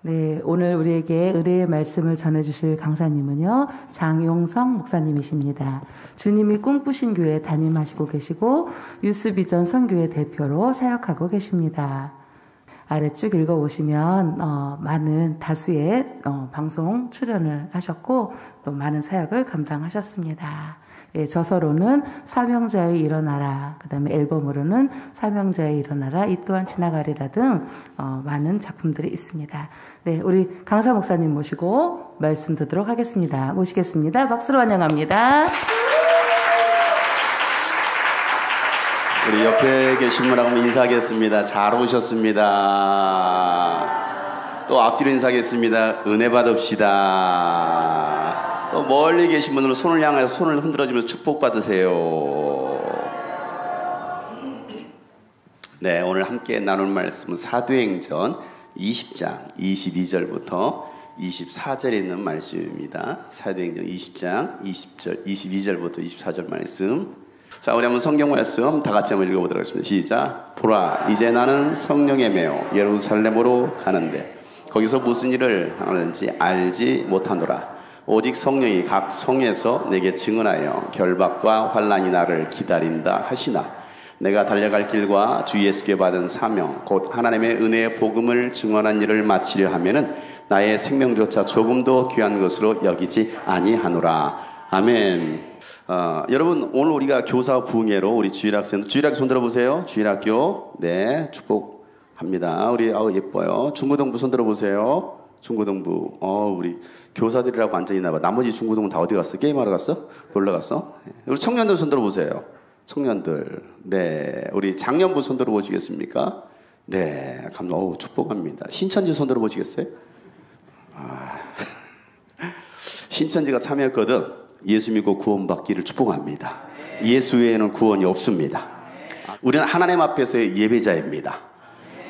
네, 오늘 우리에게 은혜의 말씀을 전해주실 강사님은요, 장용성 목사님이십니다. 주님이 꿈꾸신 교회 담임하시고 계시고 유스비전 선교회 대표로 사역하고 계십니다. 아래 쭉 읽어보시면 많은 다수의 방송 출연을 하셨고 또 많은 사역을 감당하셨습니다. 예, 저서로는 사명자의 일어나라, 그 다음에 앨범으로는 사명자의 일어나라, 이 또한 지나가리라 등 많은 작품들이 있습니다. 네, 우리 강사 목사님 모시고 말씀 듣도록 하겠습니다. 모시겠습니다. 박수로 환영합니다. 우리 옆에 계신 분하고 인사하겠습니다. 잘 오셨습니다. 또 앞뒤로 인사하겠습니다. 은혜 받읍시다. 또 멀리 계신 분으로 손을 향해서 손을 흔들어주면서 축복받으세요. 네, 오늘 함께 나눌 말씀은 사도행전 20장 22절부터 24절에 있는 말씀입니다. 사도행전 20장 22절부터 24절 말씀. 자, 우리 한번 성경 말씀 다 같이 한번 읽어보도록 하겠습니다. 시작. 보라, 이제 나는 성령에 매여 예루살렘으로 가는데 거기서 무슨 일을 하는지 알지 못하노라. 오직 성령이 각 성에서 내게 증언하여 결박과 환난이 나를 기다린다 하시나 내가 달려갈 길과 주 예수께 받은 사명 곧 하나님의 은혜의 복음을 증언한 일을 마치려 하면은 나의 생명조차 조금도 귀한 것으로 여기지 아니하노라. 아멘. 여러분, 오늘 우리가 교사 부흥회로 우리 주일학생, 주일학교 손 들어보세요. 주일학교, 네, 축복합니다. 우리 예뻐요. 중고등부 손 들어보세요. 중고등부. 우리 교사들이라고 앉아 있나 봐. 나머지 중고등부는 다 어디 갔어? 게임하러 갔어? 놀러 갔어? 우리 청년들 손 들어보세요. 청년들. 네, 우리 장년부 손 들어보시겠습니까? 네, 축복합니다. 신천지 손 들어보시겠어요? 신천지가 참여했거든. 예수 믿고 구원받기를 축복합니다. 예수 외에는 구원이 없습니다. 우리는 하나님 앞에서의 예배자입니다.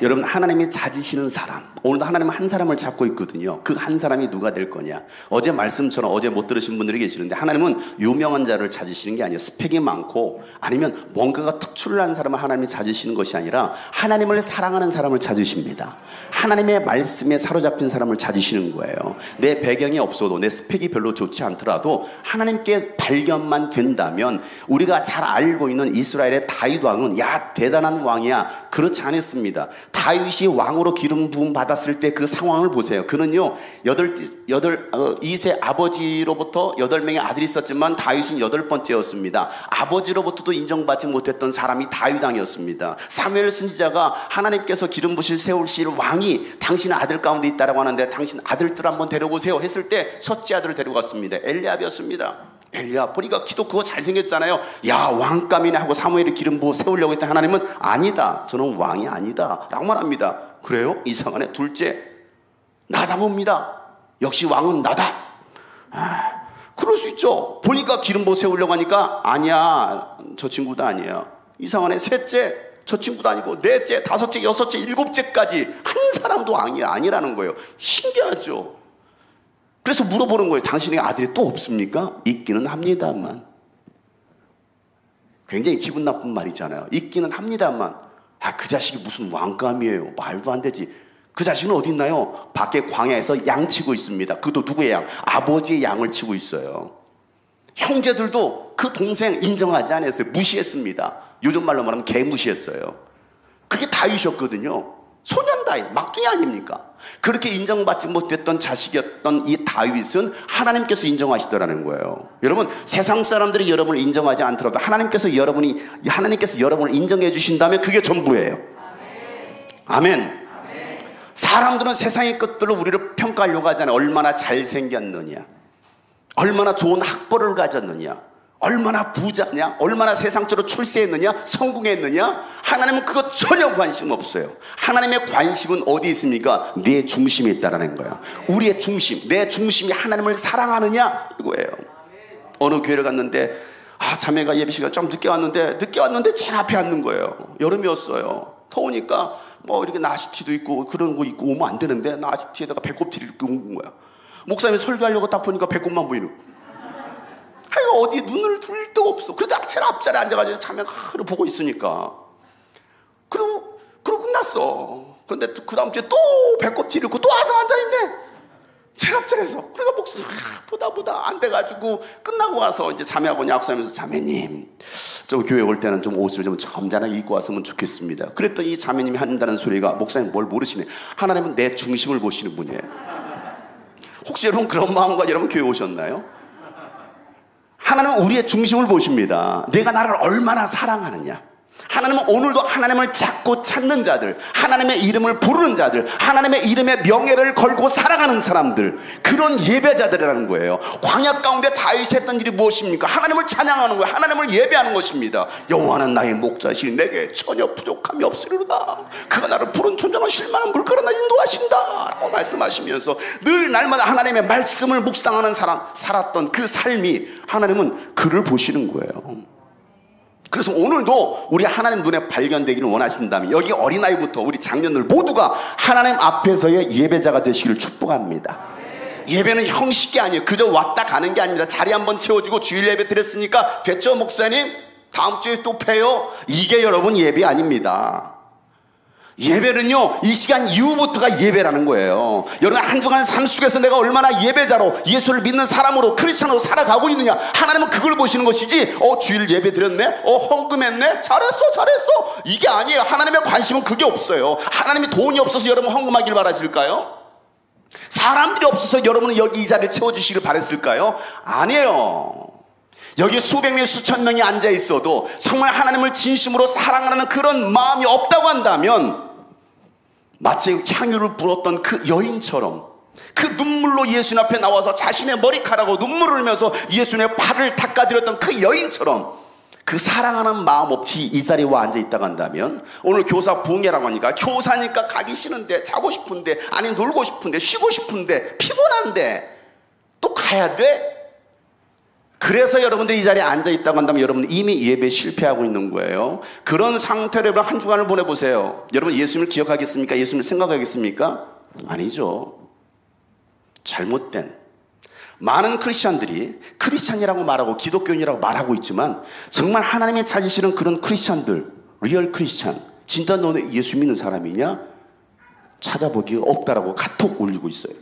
여러분, 하나님이 찾으시는 사람, 오늘도 하나님은 한 사람을 찾고 있거든요. 그 한 사람이 누가 될 거냐. 어제 말씀처럼 어제 못 들으신 분들이 계시는데 하나님은 유명한 자를 찾으시는 게 아니에요. 스펙이 많고 아니면 뭔가가 특출난 사람을 하나님이 찾으시는 것이 아니라 하나님을 사랑하는 사람을 찾으십니다. 하나님의 말씀에 사로잡힌 사람을 찾으시는 거예요. 내 배경이 없어도 내 스펙이 별로 좋지 않더라도 하나님께 발견만 된다면, 우리가 잘 알고 있는 이스라엘의 다윗 왕은 야 대단한 왕이야, 그렇지 않았습니다. 다윗이 왕으로 기름 부음 받았을 때 그 상황을 보세요. 그는요 이세 아버지로부터 8명의 아들이 있었지만 다윗은 8번째였습니다. 아버지로부터도 인정받지 못했던 사람이 다윗 왕이었습니다. 사무엘 선지자가 하나님께서 기름 부실 세우실 왕이 당신의 아들 가운데 있다라고 하는데 당신 아들들 한번 데려오세요 했을 때 첫째 아들을 데려갔습니다. 엘리압이었습니다. 엘리압 보니까 기도 그거 잘생겼잖아요. 야 왕감이네 하고 사무엘이 기름 부어 세우려고 했더니 하나님은 아니다, 저는 왕이 아니다 라고 말합니다. 그래요? 이상하네. 둘째 나다봅니다. 역시 왕은 나다. 그럴 수 있죠. 보니까 기름 부어 세우려고 하니까 아니야, 저 친구도 아니에요. 이상하네. 셋째 저 친구도 아니고, 넷째, 다섯째, 여섯째, 일곱째까지 한 사람도 왕이 아니라는 거예요. 신기하죠. 그래서 물어보는 거예요. 당신의 아들이 또 없습니까? 있기는 합니다만. 굉장히 기분 나쁜 말이잖아요. 있기는 합니다만. 그 자식이 무슨 왕감이에요. 말도 안 되지. 그 자식은 어디 있나요? 밖에 광야에서 양 치고 있습니다. 그것도 누구의 양? 아버지의 양을 치고 있어요. 형제들도 그 동생 인정하지 않았어요. 무시했습니다. 요즘 말로 말하면 개무시했어요. 그게 다윗이었거든요. 소년 다윗, 막둥이 아닙니까? 그렇게 인정받지 못했던 자식이었던 이 다윗은 하나님께서 인정하시더라는 거예요. 여러분, 세상 사람들이 여러분을 인정하지 않더라도 하나님께서 여러분을 인정해 주신다면 그게 전부예요. 아멘. 사람들은 세상의 것들로 우리를 평가하려고 하잖아요. 얼마나 잘생겼느냐, 얼마나 좋은 학벌을 가졌느냐, 얼마나 부자냐, 얼마나 세상적으로 출세했느냐, 성공했느냐. 하나님은 그것 전혀 관심 없어요. 하나님의 관심은 어디 있습니까? 내 중심에 있다라는 거예요. 우리의 중심, 내 중심이 하나님을 사랑하느냐 이거예요. 어느 교회를 갔는데 자매가 예배 시간 좀 늦게 왔는데 제일 앞에 앉는 거예요. 여름이었어요. 더우니까 뭐 이렇게 나시티도 있고 그런 거 입고 오면 안 되는데 나시티에다가 배꼽티를 입고 온 거야. 목사님이 설교하려고 딱 보니까 배꼽만 보이는 거야. 어디 눈을 둘 데가 없어. 그래도 제일 앞자리에 앉아가지고 자매가 하루 보고 있으니까. 그리고 끝났어. 근데 그 다음 주에 또 배꼽 티를 입고 또 와서 앉아있는 새벽전에서 그러니까 목사 보다 안 돼가지고 끝나고 와서 이제 자매하고 약속하면서 자매님 저 교회 올 때는 좀 옷을 좀 점잖하게 입고 왔으면 좋겠습니다. 그랬더니 이 자매님이 한다는 소리가 목사님 뭘 모르시네. 하나님은 내 중심을 보시는 분이에요. 혹시 여러분 그런 마음과 여러분 교회 오셨나요? 하나님은 우리의 중심을 보십니다. 내가 나를 얼마나 사랑하느냐. 하나님은 오늘도 하나님을 찾고 찾는 자들, 하나님의 이름을 부르는 자들, 하나님의 이름의 명예를 걸고 살아가는 사람들, 그런 예배자들이라는 거예요. 광야 가운데 다윗이 했던 일이 무엇입니까? 하나님을 찬양하는 거예요. 하나님을 예배하는 것입니다. 여호와는 나의 목자시니 내게 전혀 부족함이 없으리로다. 그가 나를 푸른 천장과 실만한 물가로 나 인도하신다 라고 말씀하시면서 늘 날마다 하나님의 말씀을 묵상하는 사람, 살았던 그 삶이 하나님은 그를 보시는 거예요. 그래서 오늘도 우리 하나님 눈에 발견되기를 원하신다면 여기 어린아이부터 우리 장년들 모두가 하나님 앞에서의 예배자가 되시기를 축복합니다. 예배는 형식이 아니에요. 그저 왔다 가는 게 아닙니다. 자리 한번 채워주고 주일 예배 드렸으니까 됐죠 목사님? 다음 주에 또 봬요. 이게 여러분 예배 아닙니다. 예배는요 이 시간 이후부터가 예배라는 거예요. 여러분 한 주간 삶 속에서 내가 얼마나 예배자로 예수를 믿는 사람으로 크리스찬으로 살아가고 있느냐, 하나님은 그걸 보시는 것이지 주일 예배 드렸네, 헌금했네, 잘했어 이게 아니에요. 하나님의 관심은 그게 없어요. 하나님이 돈이 없어서 여러분 헌금하기를 바라실까요? 사람들이 없어서 여러분은 여기 이 자리를 채워주시길 바랬을까요? 아니에요. 여기 수백 명 수천 명이 앉아 있어도 정말 하나님을 진심으로 사랑하는 그런 마음이 없다고 한다면 마치 향유를 불었던 그 여인처럼 그 눈물로 예수님 앞에 나와서 자신의 머리카락으로 눈물을 흘리면서 예수님의 발을 닦아드렸던 그 여인처럼 그 사랑하는 마음 없이 이 자리에 와 앉아 있다고 한다면 오늘 교사 부흥회라고 하니까 교사니까 가기 싫은데, 자고 싶은데, 아니 놀고 싶은데, 쉬고 싶은데, 피곤한데 또 가야 돼? 그래서 여러분들이 이 자리에 앉아 있다고 한다면 여러분 이미 예배에 실패하고 있는 거예요. 그런 상태로 여러분 한 주간을 보내보세요. 여러분 예수님을 기억하겠습니까? 예수님을 생각하겠습니까? 아니죠. 잘못된 많은 크리스찬들이 크리스찬이라고 말하고 기독교인이라고 말하고 있지만 정말 하나님이 찾으시는 그런 크리스찬들, 리얼 크리스찬, 진짜 너네 예수 믿는 사람이냐? 찾아보기가 없다라고 카톡 올리고 있어요.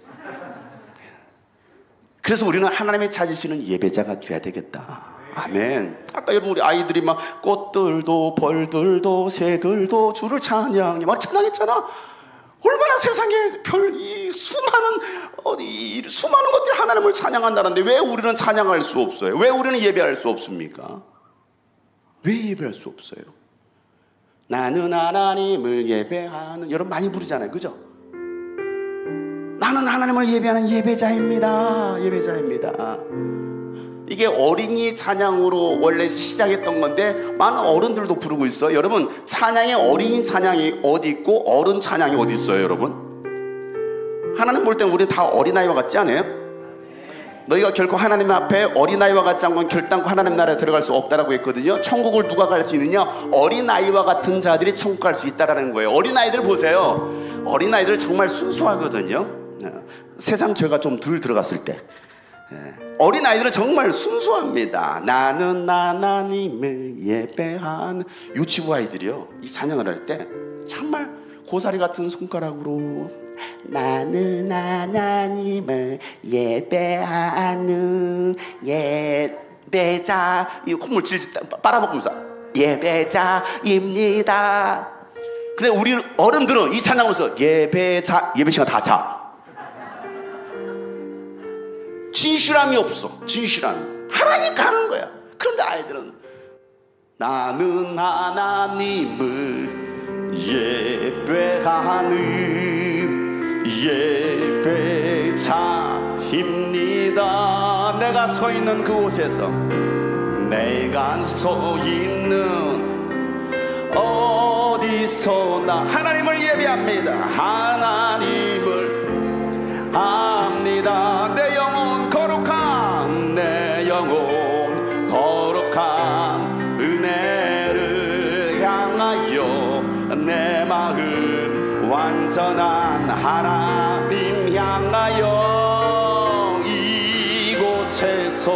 그래서 우리는 하나님이 찾으시는 예배자가 돼야 되겠다. 아멘. 아까 여러분 우리 아이들이 막 꽃들도 벌들도 새들도 주를 찬양해 막 찬양했잖아. 얼마나 세상에 이 수많은 것들이 하나님을 찬양한다는데 왜 우리는 찬양할 수 없어요? 왜 우리는 예배할 수 없습니까? 왜 예배할 수 없어요? 나는 하나님을 예배하는, 여러분 많이 부르잖아요, 그죠? 나는 하나님을 예배하는 예배자입니다. 이게 어린이 찬양으로 원래 시작했던 건데 많은 어른들도 부르고 있어요. 여러분 찬양에 어린이 찬양이 어디 있고 어른 찬양이 어디 있어요? 여러분 하나님 볼 때는 우리 다 어린아이와 같지 않아요? 너희가 결코 하나님 앞에 어린아이와 같지 않고는 결단코 하나님 나라에 들어갈 수 없다라고 했거든요. 천국을 누가 갈 수 있느냐? 어린아이와 같은 자들이 천국 갈 수 있다라는 거예요. 어린아이들 보세요. 어린아이들 정말 순수하거든요. 세상 죄가 좀 덜 들어갔을 때 어린아이들은 정말 순수합니다. 나는 하나님을 예배하는 유치부 아이들이요, 이 찬양을 할 때 정말 고사리 같은 손가락으로 나는 하나님을 예배하는 예배자, 이 콧물 질질 빨아먹으면서 예배자입니다. 근데 우리 어른들은 이 찬양으로서 예배 시간 다 자. 진실함이 없어. 진실함 하나니까 하는 거야. 그런데 아이들은 나는 하나님을 예배하는 예배자입니다. 내가 서 있는 그곳에서 내가 서 있는 어디서나 하나님을 예배합니다. 하나님을 합니다. 내 영혼 거룩한, 내 영혼 거룩한 은혜를 향하여 내 마음 완전한 하나님 향하여 이곳에서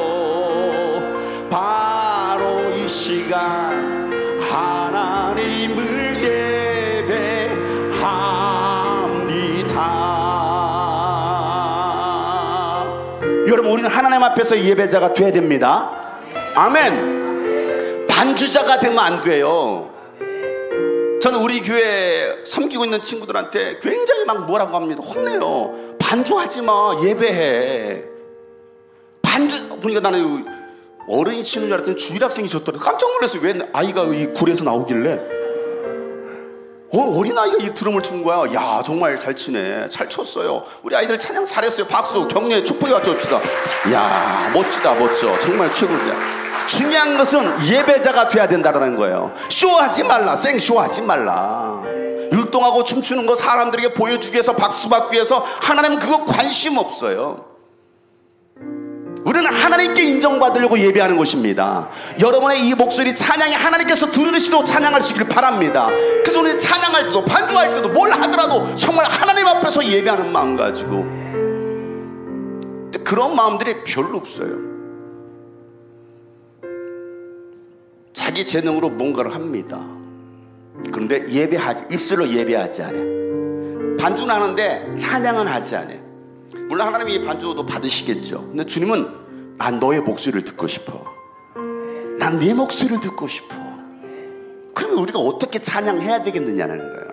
바로 이 시간 하나님을 예배합니다. 여러분, 우리는 하나님 앞에서 예배자가 돼야 됩니다. 아멘. 반주자가 되면 안 돼요. 저는 우리 교회 섬기고 있는 친구들한테 굉장히 막 뭐라고 합니다. 혼내요. 반주하지 마, 예배해. 반주 보니까 나는 어른이 치는 줄 알았더니 주일학생이 줬더니 깜짝 놀랐어요. 왜 아이가 이 굴에서 나오길래 어린아이가 이 드럼을 친 거야. 야, 정말 잘 치네, 잘 쳤어요. 우리 아이들 찬양 잘했어요. 박수, 격려에 축복해 와줍시다. 야, 멋지다, 멋져. 정말 최고자. 중요한 것은 예배자가 돼야 된다는 거예요. 쇼하지 말라, 생쇼하지 말라. 율동하고 춤추는 거 사람들에게 보여주기 위해서, 박수 받기 위해서, 하나님 그거 관심 없어요. 우리는 하나님께 인정받으려고 예배하는 것입니다. 여러분의 이 목소리 찬양이 하나님께서 들으시도록 찬양할 수 있기를 바랍니다. 그래서 우리 찬양할 때도, 반주할 때도, 뭘 하더라도 정말 하나님 앞에서 예배하는 마음 가지고. 근데 그런 마음들이 별로 없어요. 자기 재능으로 뭔가를 합니다. 그런데 예배하지, 입술로 예배하지 않아. 반주는 하는데 찬양은 하지 않아. 물론 하나님이 이 반주도 받으시겠죠. 근데 주님은 난 너의 목소리를 듣고 싶어. 난 네 목소리를 듣고 싶어. 그러면 우리가 어떻게 찬양해야 되겠느냐는 거예요.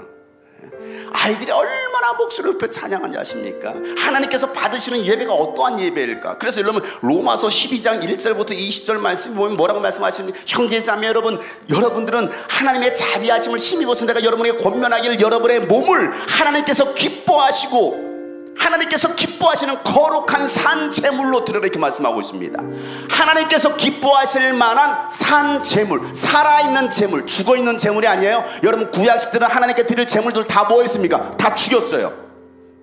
아이들이 얼마나 목소리를 높여 찬양하는지 아십니까? 하나님께서 받으시는 예배가 어떠한 예배일까? 그래서 여러분, 로마서 12장 1절부터 20절 말씀이 보면 뭐라고 말씀하십니까? 형제자매 여러분, 여러분들은 하나님의 자비하심을 힘입어서 내가 여러분에게 권면하기를, 여러분의 몸을 하나님께서 기뻐하시고 하나님께서 기뻐하시는 거룩한 산 제물로 드리라, 이렇게 말씀하고 있습니다. 하나님께서 기뻐하실 만한 산 제물, 살아있는 제물, 죽어있는 제물이 아니에요. 여러분, 구약시대는 하나님께 드릴 제물들 다 뭐 했습니까? 다 죽였어요.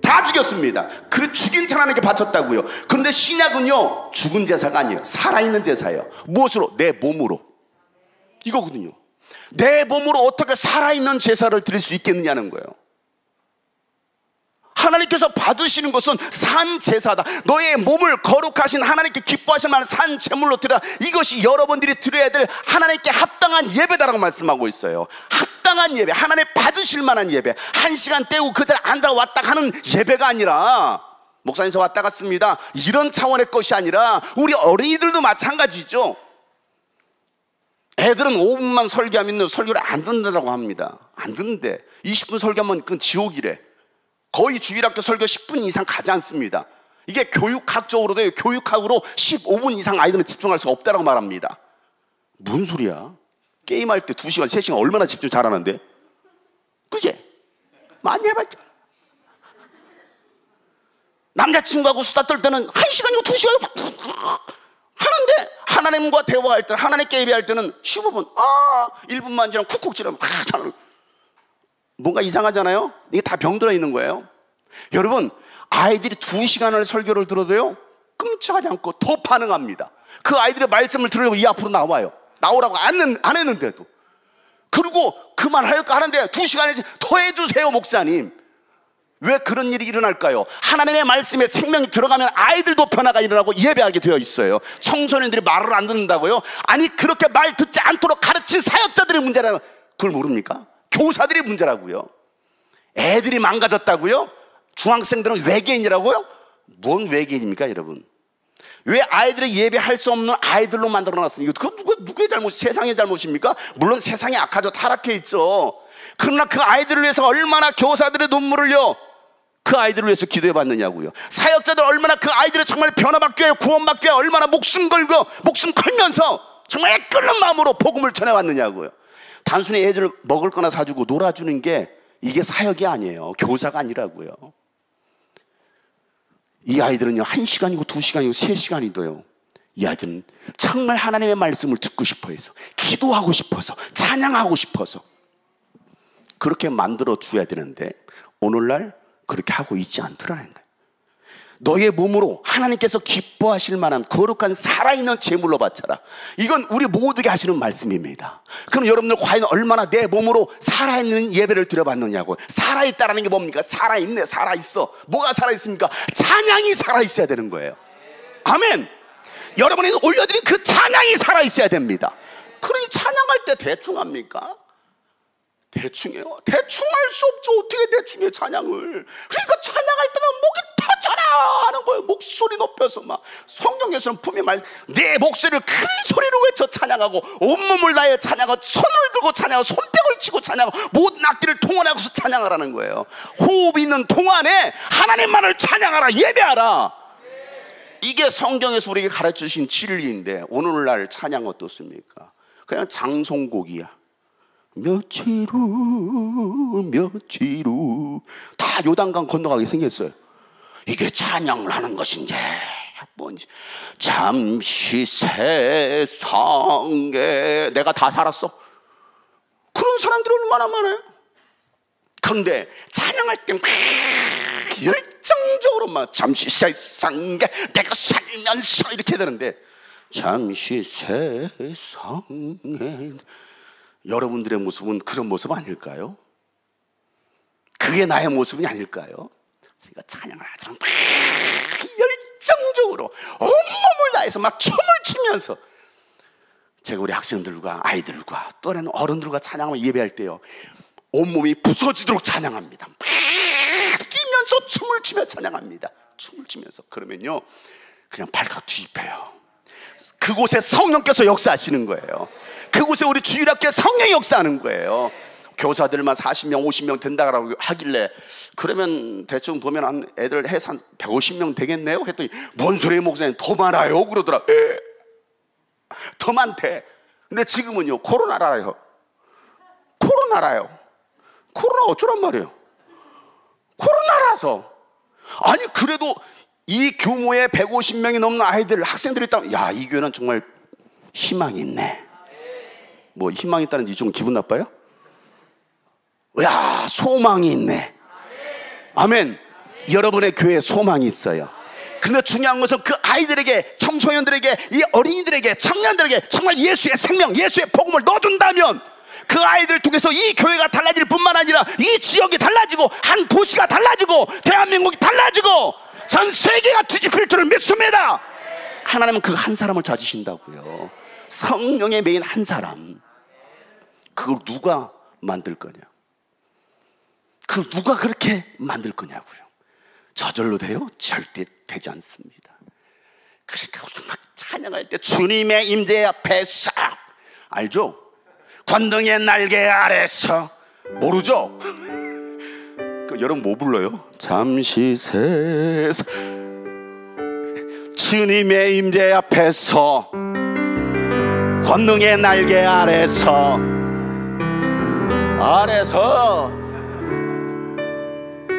다 죽였습니다. 그 죽인 자 하나님께 바쳤다고요. 그런데 신약은요, 죽은 제사가 아니에요. 살아있는 제사예요. 무엇으로? 내 몸으로. 이거거든요. 내 몸으로 어떻게 살아있는 제사를 드릴 수 있겠느냐는 거예요. 하나님께서 받으시는 것은 산 제사다. 너의 몸을 거룩하신 하나님께 기뻐하실 만한 산 제물로 드려. 이것이 여러분들이 드려야 될 하나님께 합당한 예배다라고 말씀하고 있어요. 합당한 예배, 하나님 받으실 만한 예배. 1시간 때우고 그 자리에 앉아 왔다 하는 예배가 아니라, 목사님 저 왔다 갔습니다, 이런 차원의 것이 아니라, 우리 어린이들도 마찬가지죠. 애들은 5분만 설교하면 설교를 안 듣는다고 합니다. 안 듣는데 20분 설교하면 그건 지옥이래. 거의 주일학교 설교 10분 이상 가지 않습니다. 이게 교육학적으로도, 교육학으로 15분 이상 아이들은 집중할 수가 없다고 말합니다. 무슨 소리야? 게임할 때 2시간, 3시간 얼마나 집중 잘하는데? 그제? 많이 해봤죠. 남자친구하고 수다 떨 때는 1시간이고 2시간 하는데, 하나님과 대화할 때, 하나님께 예배할 때는 15분, 1분만 지나면 쿡쿡 지나면 뭔가 이상하잖아요. 이게 다 병들어 있는 거예요. 여러분, 아이들이 2시간을 설교를 들어도요, 끔찍하지 않고 더 반응합니다. 그 아이들의 말씀을 들으려고 이 앞으로 나와요. 나오라고 안 했는데도. 그리고 그만할까 하는데 2시간에 더 해주세요, 목사님. 왜 그런 일이 일어날까요? 하나님의 말씀에 생명이 들어가면 아이들도 변화가 일어나고 예배하게 되어 있어요. 청소년들이 말을 안 듣는다고요? 아니, 그렇게 말 듣지 않도록 가르친 사역자들의 문제라는, 그걸 모릅니까? 교사들이 문제라고요. 애들이 망가졌다고요? 중학생들은 외계인이라고요? 뭔 외계인입니까, 여러분? 왜 아이들의 예배할 수 없는 아이들로 만들어놨습니까? 그거 누구의 잘못, 세상의 잘못입니까? 물론 세상이 악하죠. 타락해 있죠. 그러나 그 아이들을 위해서 얼마나 교사들의 눈물을 흘려 그 아이들을 위해서 기도해 봤느냐고요. 사역자들 얼마나 그 아이들을 정말 변화받기 위해, 구원받기 위해 얼마나 목숨 걸면서 정말 끓는 마음으로 복음을 전해왔느냐고요. 단순히 애들 먹을 거나 사주고 놀아주는 게 이게 사역이 아니에요. 교사가 아니라고요. 이 아이들은요, 1시간이고 2시간이고 3시간이도요, 이 아이들은 정말 하나님의 말씀을 듣고 싶어 해서, 기도하고 싶어서, 찬양하고 싶어서 그렇게 만들어 줘야 되는데, 오늘날 그렇게 하고 있지 않더라는 거예요. 너의 몸으로 하나님께서 기뻐하실 만한 거룩한 살아있는 제물로 바쳐라. 이건 우리 모두에게 하시는 말씀입니다. 그럼 여러분들 과연 얼마나 내 몸으로 살아있는 예배를 드려봤느냐고. 살아있다라는 게 뭡니까? 살아있네, 살아있어. 뭐가 살아있습니까? 찬양이 살아있어야 되는 거예요. 아멘. 여러분이 올려드린 그 찬양이 살아있어야 됩니다. 그러니 찬양할 때 대충 합니까? 대충해요. 대충 할 수 없죠. 어떻게 대충해, 찬양을. 그러니까 찬양할 때는 목이 터져라 하는 거예요. 목소리 높여서 막 성경에서는 분명히 말 내 목소리를 큰 소리로 외쳐 찬양하고 온몸을 다해 찬양하고 손을 들고 찬양하고 손뼉을 치고 찬양하고 모든 악기를 동원하고서 찬양하라는 거예요. 호흡이 있는 동안에 하나님만을 찬양하라, 예배하라. 이게 성경에서 우리에게 가르쳐주신 진리인데 오늘날 찬양 어떻습니까? 그냥 장송곡이야. 며칠 후 다 요단강 건너가게 생겼어요. 이게 찬양을 하는 것인지 뭔지. 잠시 세상에 내가 다 살았어. 그런 사람들이 얼마나 많아요. 그런데 찬양할 때 막 열정적으로 막 잠시 세상에 내가 살면서 이렇게 되는데, 잠시 세상에 여러분들의 모습은 그런 모습 아닐까요? 그게 나의 모습이 아닐까요? 그러니까 찬양을 하더라 막 열정적으로 온몸을 다해서 막 춤을 추면서, 제가 우리 학생들과 아이들과 또 다른 어른들과 찬양을 예배할 때요, 온몸이 부서지도록 찬양합니다. 막 뛰면서 춤을 추며 찬양합니다. 춤을 추면서. 그러면요 그냥 발가 뒤집혀요. 그곳에 성령께서 역사하시는 거예요. 그곳에 우리 주일학교에 성령이 역사하는 거예요. 교사들만 40명 50명 된다고 하길래, 그러면 대충 보면 한 애들 해서 한 150명 되겠네요 했더니, 뭔 소리예요 목사님, 더 많아요 그러더라. 더 많대. 근데 지금은요 코로나라요. 코로나 어쩌란 말이에요. 코로나라서. 아니 그래도 이 규모의 150명이 넘는 아이들, 학생들이 있다면, 야, 이 교회는 정말 희망이 있네. 뭐 희망이 있다는데 이쪽은 기분 나빠요? 야, 소망이 있네. 아멘. 여러분의 교회에 소망이 있어요. 근데 중요한 것은 그 아이들에게, 청소년들에게, 이 어린이들에게, 청년들에게 정말 예수의 생명, 예수의 복음을 넣어준다면 그 아이들을 통해서 이 교회가 달라질 뿐만 아니라 이 지역이 달라지고 한 도시가 달라지고 대한민국이 달라지고 전 세계가 뒤집힐 줄을 믿습니다. 하나님은 그 한 사람을 찾으신다고요. 성령의 메인 한 사람. 그걸 누가 만들 거냐? 그 누가 그렇게 만들 거냐고요. 저절로 돼요? 절대 되지 않습니다. 그러니까 우리 막 찬양할 때 주님의 임재 앞에서, 알죠? 권능의 날개 아래서. 모르죠? 여러분 뭐 불러요? 잠시 세상 주님의 임재 앞에서, 권능의 날개 아래서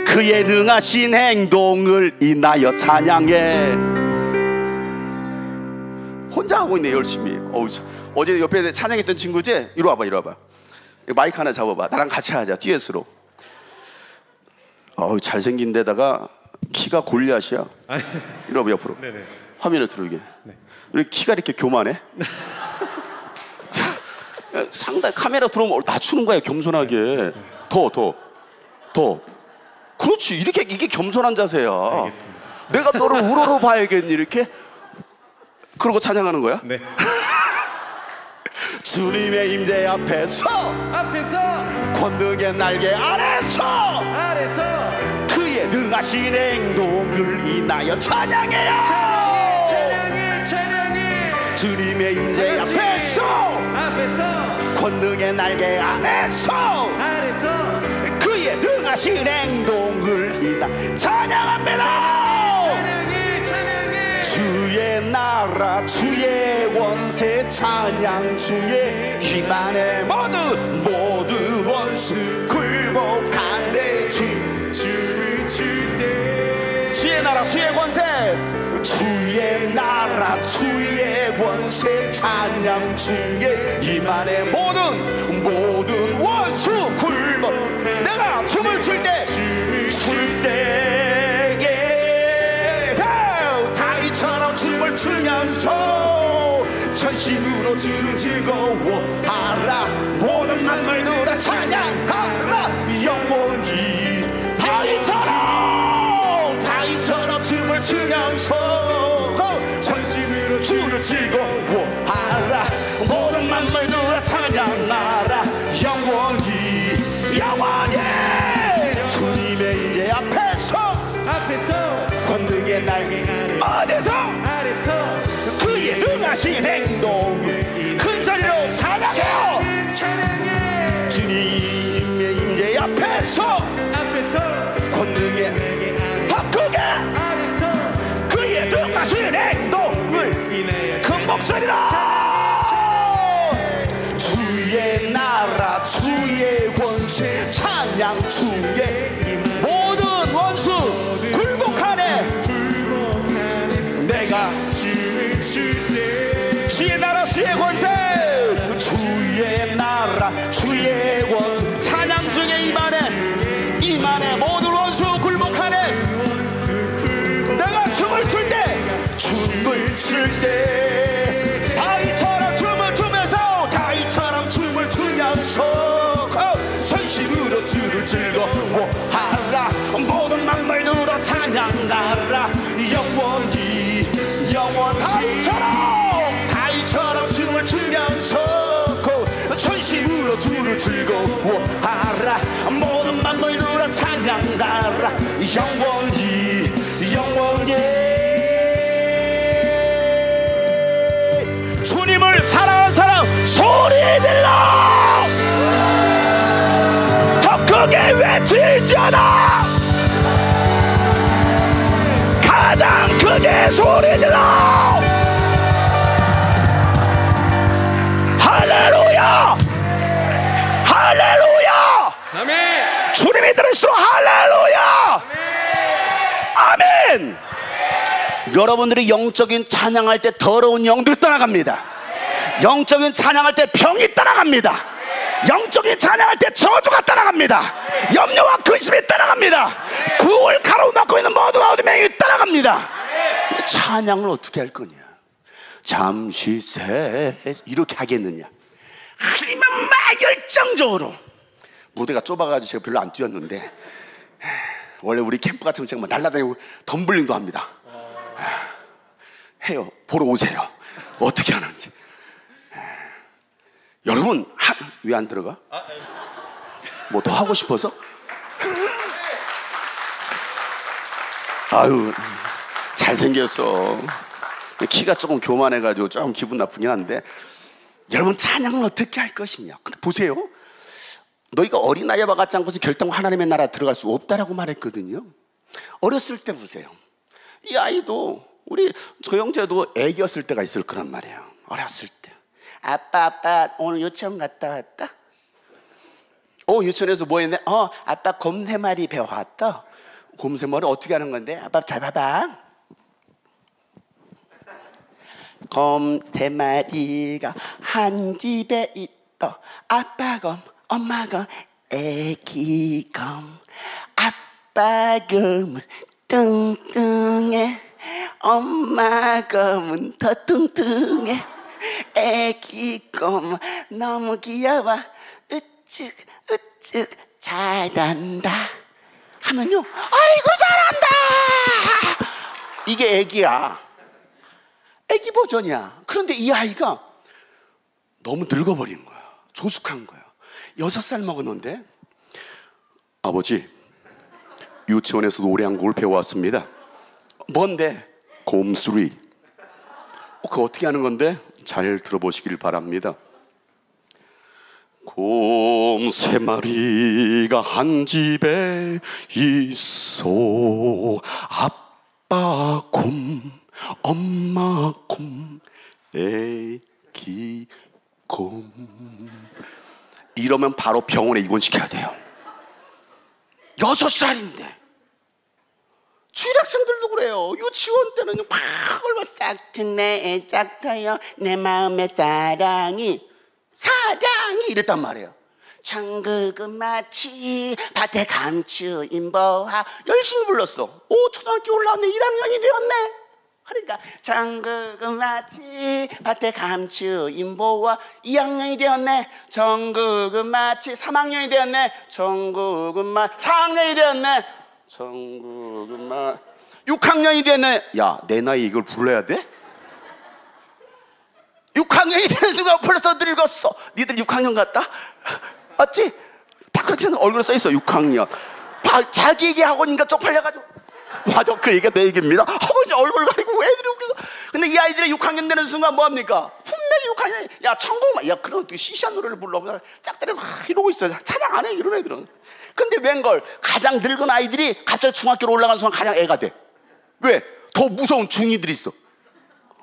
그의 능하신 행동을 인하여 찬양해. 혼자 하고 있네 열심히. 어제 옆에 찬양했던 친구지? 이리 와봐. 마이크 하나 잡아봐. 나랑 같이 하자. 듀엣으로. 잘생긴 데다가 키가 골리앗이야. 이리 와봐 옆으로. 네네. 화면에 들어오게. 네. 왜 키가 이렇게 교만해? 상당히 카메라 들어오면 낮추는 거야 겸손하게. 더. 그렇지. 이게 겸손한 자세야. 알겠습니다. 내가 너를 우러러 봐야겠니 이렇게? 그러고 찬양하는 거야? 네. 주님의 임재 앞에서 권능의 날개 아래서 그의 능하신 행동을 인하여 찬양해요. 찬양해. 주님의 임재 앞에서 권능의 날개 아래서 그의 능하신 행동을 인하여 찬양합니다. 주의 나라 주의 원세 찬양, 주의 힘안에 모든 원수 굴복한데 춤을 출 때. 주의 나라 주의 권세, 주의 나라 주의 권세 찬양, 주의 힘안에 모든 원수 굴복. 내가 춤을 출 때 춤을 추면서 전심으로 주를 즐거워하라. 모든 만물들아 찬양하라. 영원히 다윗처럼 춤을 추면서 전심으로 주를 즐거워하라. 모든 만물들아 찬양하라. 영원히 주님의 임재 앞에서 권능의 날개 어디서 그의 능하신 행동 큰 소리로 찬양해요. 주님의 임재 앞에서 권능에 더 크게 그의 능하신 행동을 큰 목소리로 주의 나라 주의 권세 찬양 주의 모든 원수 굴복하네. 내가 주의 나라 주의 권세 주의 나라 주의 권 찬양 중에 이만해 모든 원수 굴복하네. 내가 춤을 출 때 다윗처럼 춤을 추면서 다윗처럼 춤을 추면서 전심으로 주를 즐거워하라. 모든 만물들로 찬양하라. 영원 다윗처럼 춤을 추면서 전심으로 주를 즐거워하라. 모든 만물들로 찬양하라. 영원히 주님을 사랑하는 사람 소리 질러 더 크게 외칠지어다. 가장 크게 소리 질러 할렐루야 할렐루야. 아멘. 주님이 들으시도록 할렐루야. 아멘. 여러분들이 영적인 찬양할 때 더러운 영들 떠나갑니다. 영적인 찬양할 때 병이 떠나갑니다. 영적인 찬양할 때 저주가 떠나갑니다. 염려와 근심이 떠나갑니다. 구을 가로막고 있는 모든 어둠이 떠나갑니다. 근데 찬양을 어떻게 할 거냐? 잠시 새 이렇게 하겠느냐? 아니면 막 열정적으로. 무대가 좁아가지고 제가 별로 안 뛰었는데 원래 우리 캠프 같은 거 제가 날라다니고 덤블링도 합니다. 해요. 보러 오세요. 어떻게 하는지. 여러분 왜 안 들어가? 뭐 더 하고 싶어서? 아유 잘생겼어. 키가 조금 교만해가지고 조금 기분 나쁘긴 한데 여러분 찬양은 어떻게 할 것이냐. 근데 보세요. 너희가 어린아이와 같지 않고서 결단코 하나님의 나라 들어갈 수 없다라고 말했거든요. 어렸을 때 보세요. 이 아이도 우리 저 형제도 애기였을 때가 있을 거란 말이에요. 어렸을 때 아빠 오늘 유치원 갔다 왔다? 유치원에서 뭐 했네? 아빠 곰 3마리 배워왔다. 곰 3마리 어떻게 하는 건데? 아빠 잘 봐봐. 곰 3마리가 한 집에 있다. 아빠 곰 엄마 곰 애기 곰. 아빠 곰은 뚱뚱해. 엄마 곰은 더 뚱뚱해. 애기 곰 너무 귀여워. 으쓱 잘한다 하면요, 아이고 잘한다. 이게 애기야. 애기 버전이야. 그런데 이 아이가 너무 늙어버린 거야. 조숙한 거야. 6살 먹었는데 아버지 유치원에서 노래 한 곡을 배워왔습니다. 뭔데? 곰수리. 그거 어떻게 하는 건데? 잘 들어보시길 바랍니다. 곰 3마리가 한 집에 있어. 아빠 곰 엄마 곰 애기 곰. 이러면 바로 병원에 입원시켜야 돼요. 6살인데. 주일학생들도 그래요. 유치원 때는 막 얼마 싹튼 내 애짝터요 내 마음의 사랑이 이랬단 말이에요. 천국은 마치 밭에 감추인 보화. 열심히 불렀어. 초등학교 올라왔네. 1학년이 되었네. 그러니까 천국은 마치 밭에 감추인 보화. 2학년이 되었네. 천국은 마치 3학년이 되었네. 천국은 마치 4학년이 되었네. 천국은 마치 6학년이 되었네. 야, 내 나이 이걸 불러야 돼? 6학년이 되는 순간 벌써 늙었어. 니들 6학년 같다? 맞지? 다 그렇게 얼굴에 써있어. 6학년. 자기 얘기 학원인가 쪽팔려가지고. 맞아, 그 얘기가 내 얘기입니다. 하고 이제 얼굴 가리고 이 아이들이 6학년 되는 순간 뭐합니까? 분명히 6학년, 야 천국만, 야 그런 어떻게 시시한 노래를 불러 짝다리 이러고 있어요. 찬양 안 해 이런 애들은. 근데 웬걸 가장 늙은 아이들이 갑자기 중학교로 올라가는 순간 가장 애가 돼. 왜? 더 무서운 중이들이 있어.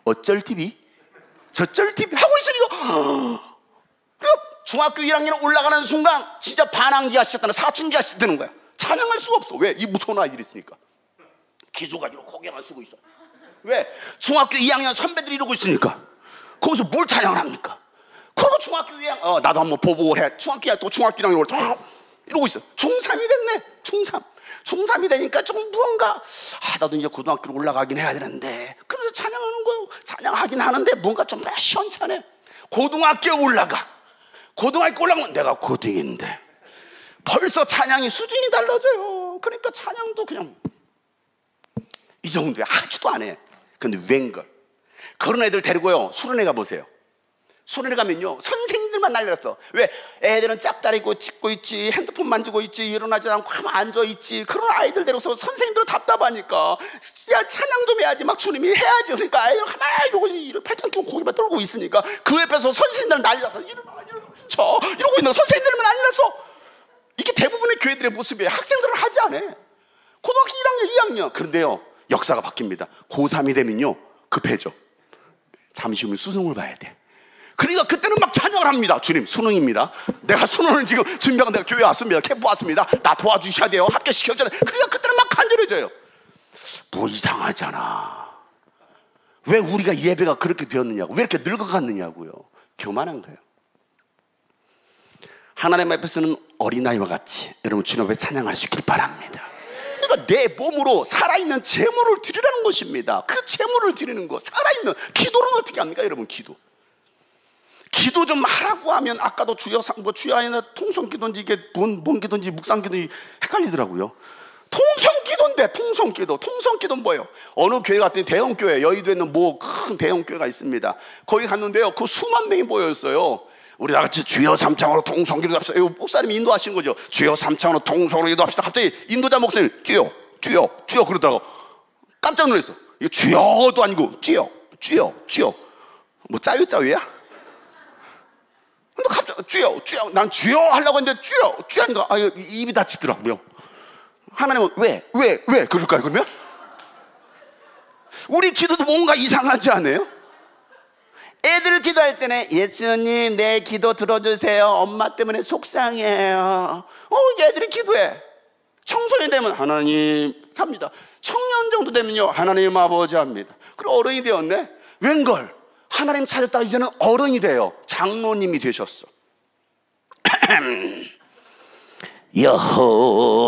어쩔 TV? 저쩔 TV 하고 있으니까 중학교 1학년 올라가는 순간 진짜 반항기가 시작되는, 사춘기가 시작되는 거야. 찬양할 수가 없어. 왜? 이 무서운 아이들이 있으니까. 기조가지고 고개만 쓰고 있어. 왜? 중학교 2학년 선배들이 이러고 있으니까. 거기서 뭘 찬양을 합니까? 그러고 중학교 2학년 나도 한번 보복을 해. 중학교 2학년 또 중학교 1학년 또 이러고 있어. 중3이 됐네. 중3이 되니까 좀 무언가 나도 이제 고등학교로 올라가긴 해야 되는데, 그러면서 찬양하는 거예요. 찬양하긴 하는데 뭔가 좀 시원찮아. 고등학교 올라가면 내가 고딩인데 벌써 찬양이 수준이 달라져요. 그러니까 찬양도 그냥 이 정도야. 하지도 안 해. 근데 웬걸 그런 애들 데리고요 수련회 가보세요. 수련회 가면요 선생님들만 난리났어. 왜? 애들은 짝다리고 찍고 있지, 핸드폰 만지고 있지, 일어나지 않고 가만 앉아있지. 그런 아이들 데려서 선생님들은 답답하니까 야 찬양 좀 해야지, 막 주님이 해야지. 그러니까 아이들 가만히 이러고 팔짱 끼고 고개만 떨고 있으니까 그 옆에서 선생님들은 난리나서 일어나 쳐 이러고 있는 선생님들만 난리났어. 이게 대부분의 교회들의 모습이에요. 학생들은 하지 않아. 고등학교 1학년 2학년. 그런데요 역사가 바뀝니다. 고3이 되면요 급해져. 잠시 후면 수능을 봐야 돼. 그러니까 그때는 막 찬양을 합니다. 주님 수능입니다. 내가 수능을 지금 준비하고 내가 교회 왔습니다. 캠프 왔습니다. 나 도와주셔야 돼요. 합격시켜줘야 돼요. 그러니까 그때는 막 간절해져요. 뭐 이상하잖아. 왜 우리가 예배가 그렇게 되었느냐고, 왜 이렇게 늙어갔느냐고요. 교만한 거예요. 하나님 앞에서는 어린아이와 같이 여러분 주님 앞에 찬양할 수 있길 바랍니다. 그러니까 내 몸으로 살아있는 제물을 드리라는 것입니다. 그 제물을 드리는 거, 살아있는 기도는 어떻게 합니까 여러분? 기도 좀 하라고 하면 아까도 주여 아니나 통성기도인지 이게 뭔 기도인지 묵상기도인지 헷갈리더라고요. 통성기도인데 통성기도는 뭐예요? 어느 교회 갔더니 대형교회, 여의도에 있는 뭐 큰 대형교회가 있습니다. 거기 갔는데요 그 수만 명이 모였어요. 우리 다 같이 주여 삼창으로 통성기도 합시다. 목사님이 인도하신 거죠. 주여 삼창으로 통성으로 기도합시다. 갑자기 인도자 목사님 주여 그러더라고. 깜짝 놀랐어. 이거 주여도 아니고 주여 뭐 짜유야? 근데 갑자기 주여 난 주여 하려고 했는데 주여 하니까 입이 다치더라고요. 하나님은 왜 그럴까요? 그러면 우리 기도도 뭔가 이상하지 않아요? 애들 기도할 때는 예수님 내 기도 들어주세요. 엄마 때문에 속상해요. 애들이 기도해. 청소년 되면 하나님 합니다. 청년 정도 되면요 하나님 아버지 합니다. 그리고 어른이 되었네. 웬걸 하나님 찾았다가 이제는 어른이 돼요. 장로님이 되셨어.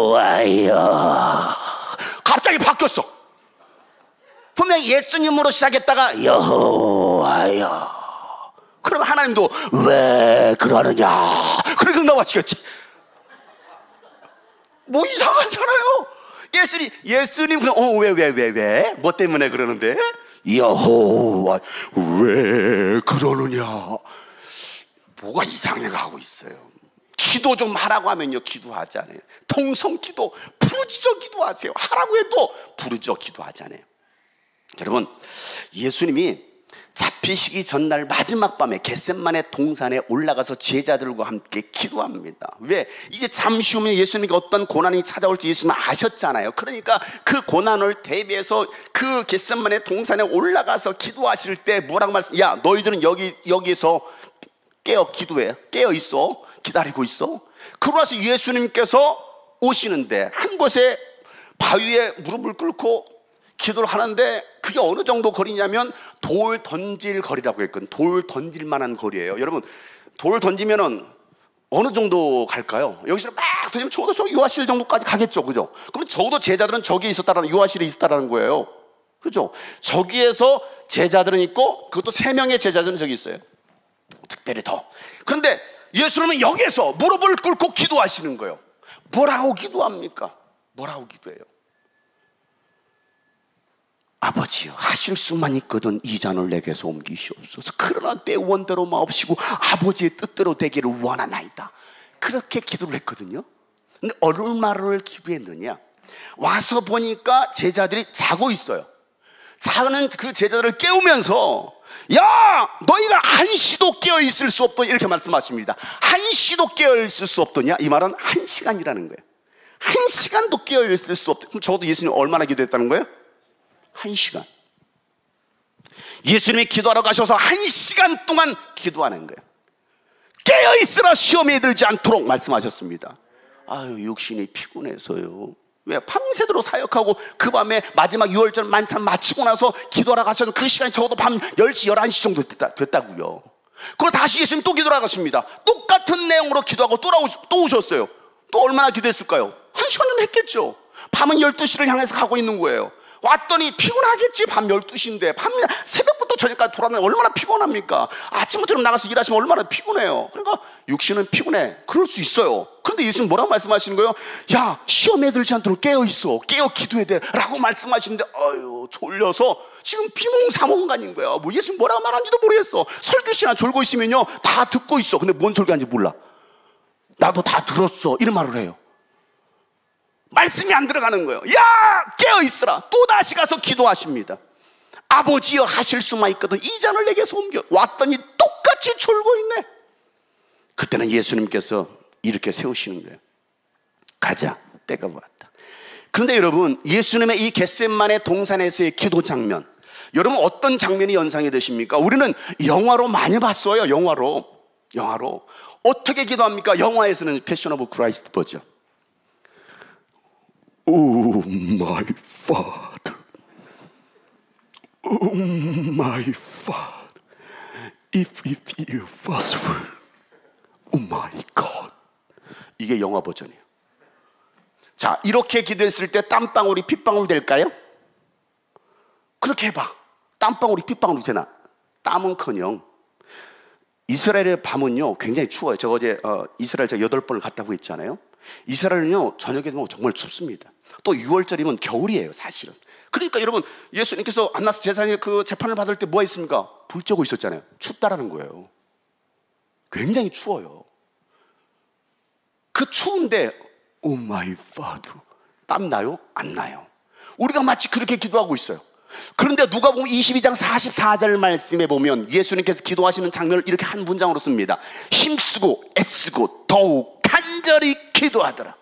여호와여. 갑자기 바뀌었어. 분명히 예수님으로 시작했다가 여호와여. 그럼 하나님도 왜 그러느냐 그렇게 나와지겠지. 뭐 이상하잖아요. 예수님 그럼 왜 뭐 때문에 그러는데? 여호와 왜 그러느냐. 뭐가 이상해가고 있어요. 기도 좀 하라고 하면요 기도하지 않아요. 통성기도 부르짖어 기도하세요. 하라고 해도 부르짖어 기도하지 않아요. 여러분 예수님이 잡히시기 전날 마지막 밤에 겟셋마네 동산에 올라가서 제자들과 함께 기도합니다. 왜? 이제 잠시 후면 예수님께 어떤 고난이 찾아올지 예수님은 아셨잖아요. 그러니까 그 고난을 대비해서 그 겟셋마네 동산에 올라가서 기도하실 때 뭐라고 말씀? 야 너희들은 여기에서 기도해. 깨어 있어. 기다리고 있어. 그러고 나서 예수님께서 오시는데 한 곳에 바위에 무릎을 꿇고 기도를 하는데 그게 어느 정도 거리냐면 돌 던질 거리라고 했거든요. 돌 던질 만한 거리예요. 여러분 돌 던지면은 어느 정도 갈까요? 여기서 막 던지면 적어도 저 유아실 정도까지 가겠죠. 그죠? 그럼 적어도 제자들은 저기에 있었다라는, 유아실에 있었다라는 거예요. 그죠? 저기에서 제자들은 있고 그것도 3명의 제자들은 저기 있어요. 특별히 더. 그런데 예수님은 여기에서 무릎을 꿇고 기도하시는 거예요. 뭐라고 기도합니까? 뭐라고 기도해요? 아버지여 하실 수만 있거든 이 잔을 내게서 옮기시옵소서. 그러나 내 원대로 마옵시고 아버지의 뜻대로 되기를 원하나이다. 그렇게 기도를 했거든요. 근데 얼마를 기도했느냐? 와서 보니까 제자들이 자고 있어요. 자는 그 제자들을 깨우면서 야, 너희가 한시도 깨어있을 수 없더니 이렇게 말씀하십니다. 한시도 깨어있을 수 없더냐? 이 말은 1시간이라는 거예요. 1시간도 깨어있을 수 없다. 그럼 적어도 예수님 얼마나 기도했다는 거예요? 1시간. 예수님이 기도하러 가셔서 1시간 동안 기도하는 거예요. 깨어있으라 시험에 들지 않도록 말씀하셨습니다. 아유, 육신이 피곤해서요. 왜? 밤새도록 사역하고 그 밤에 마지막 유월절 만찬 마치고 나서 기도하러 가셨는데 그 시간이 적어도 밤 10시, 11시 정도 됐다고요. 그리고 다시 예수님 또 기도하러 가십니다. 똑같은 내용으로 기도하고 또 오셨어요. 또 얼마나 기도했을까요? 1시간 정도 했겠죠. 밤은 12시를 향해서 가고 있는 거예요. 왔더니 피곤하겠지. 밤 12시인데 밤 새벽부터 저녁까지 돌아다니면 얼마나 피곤합니까? 아침부터 나가서 일하시면 얼마나 피곤해요. 그러니까 육신은 피곤해. 그럴 수 있어요. 그런데 예수님 뭐라고 말씀하시는 거예요? 야, 시험에 들지 않도록 깨어있어. 깨어 기도해야 돼 라고 말씀하시는데 어휴, 졸려서 지금 비몽사몽간인 거야. 뭐 예수님 뭐라고 말하는지도 모르겠어. 설교 시간 졸고 있으면요 다 듣고 있어. 근데 뭔 설교하는지 몰라. 나도 다 들었어 이런 말을 해요. 말씀이 안 들어가는 거예요. 야, 깨어있으라. 또 다시 가서 기도하십니다. 아버지여 하실 수만 있거든 이 잔을 내게서 옮겨. 왔더니 똑같이 졸고 있네. 그때는 예수님께서 이렇게 세우시는 거예요. 가자, 때가 왔다. 그런데 여러분, 예수님의 이 겟세마네 동산에서의 기도 장면, 여러분 어떤 장면이 연상이 되십니까? 우리는 영화로 많이 봤어요. 영화로 어떻게 기도합니까? 영화에서는 패션 오브 크라이스트 보죠. Oh my Father, oh my Father, if you possible, oh my God. 이게 영화 버전이에요. 자, 이렇게 기도했을 때 땀방울이 핏방울 될까요? 그렇게 해봐. 땀방울이 핏방울이 되나? 땀은커녕 이스라엘의 밤은요 굉장히 추워요. 저 어제 이스라엘 제가 8번을 갔다고 했잖아요. 이스라엘은요 저녁에 뭐 정말 춥습니다. 또 6월절이면 겨울이에요 사실은. 그러니까 여러분, 예수님께서 안나스 제사장의 그 재판을 받을 때 뭐가 있습니까? 불 쬐고 있었잖아요. 춥다라는 거예요. 굉장히 추워요. 그 추운데 Oh my Father, 땀 나요? 안 나요. 우리가 마치 그렇게 기도하고 있어요. 그런데 누가복음 22장 44절 말씀에 보면 예수님께서 기도하시는 장면을 이렇게 한 문장으로 씁니다. 힘쓰고 애쓰고 더욱 간절히 기도하더라.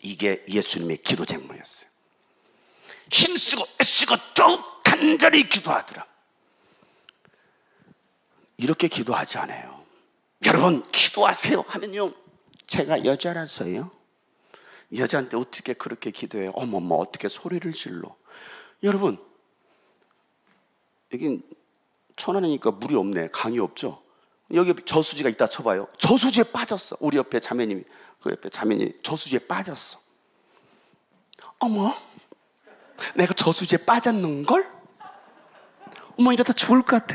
이게 예수님의 기도 제목이었어요. 힘쓰고 애쓰고 더욱 간절히 기도하더라. 이렇게 기도하지 않아요. 여러분 기도하세요 하면요, 제가 여자라서요, 여자한테 어떻게 그렇게 기도해요? 어머머 어떻게 소리를 질러. 여러분 여긴 천안이니까 물이 없네. 강이 없죠. 여기 저수지가 있다 쳐봐요. 저수지에 빠졌어. 우리 옆에 자매님이, 그 옆에 자매님이 저수지에 빠졌어. 어머 내가 저수지에 빠졌는걸? 어머 이러다 죽을 것 같아.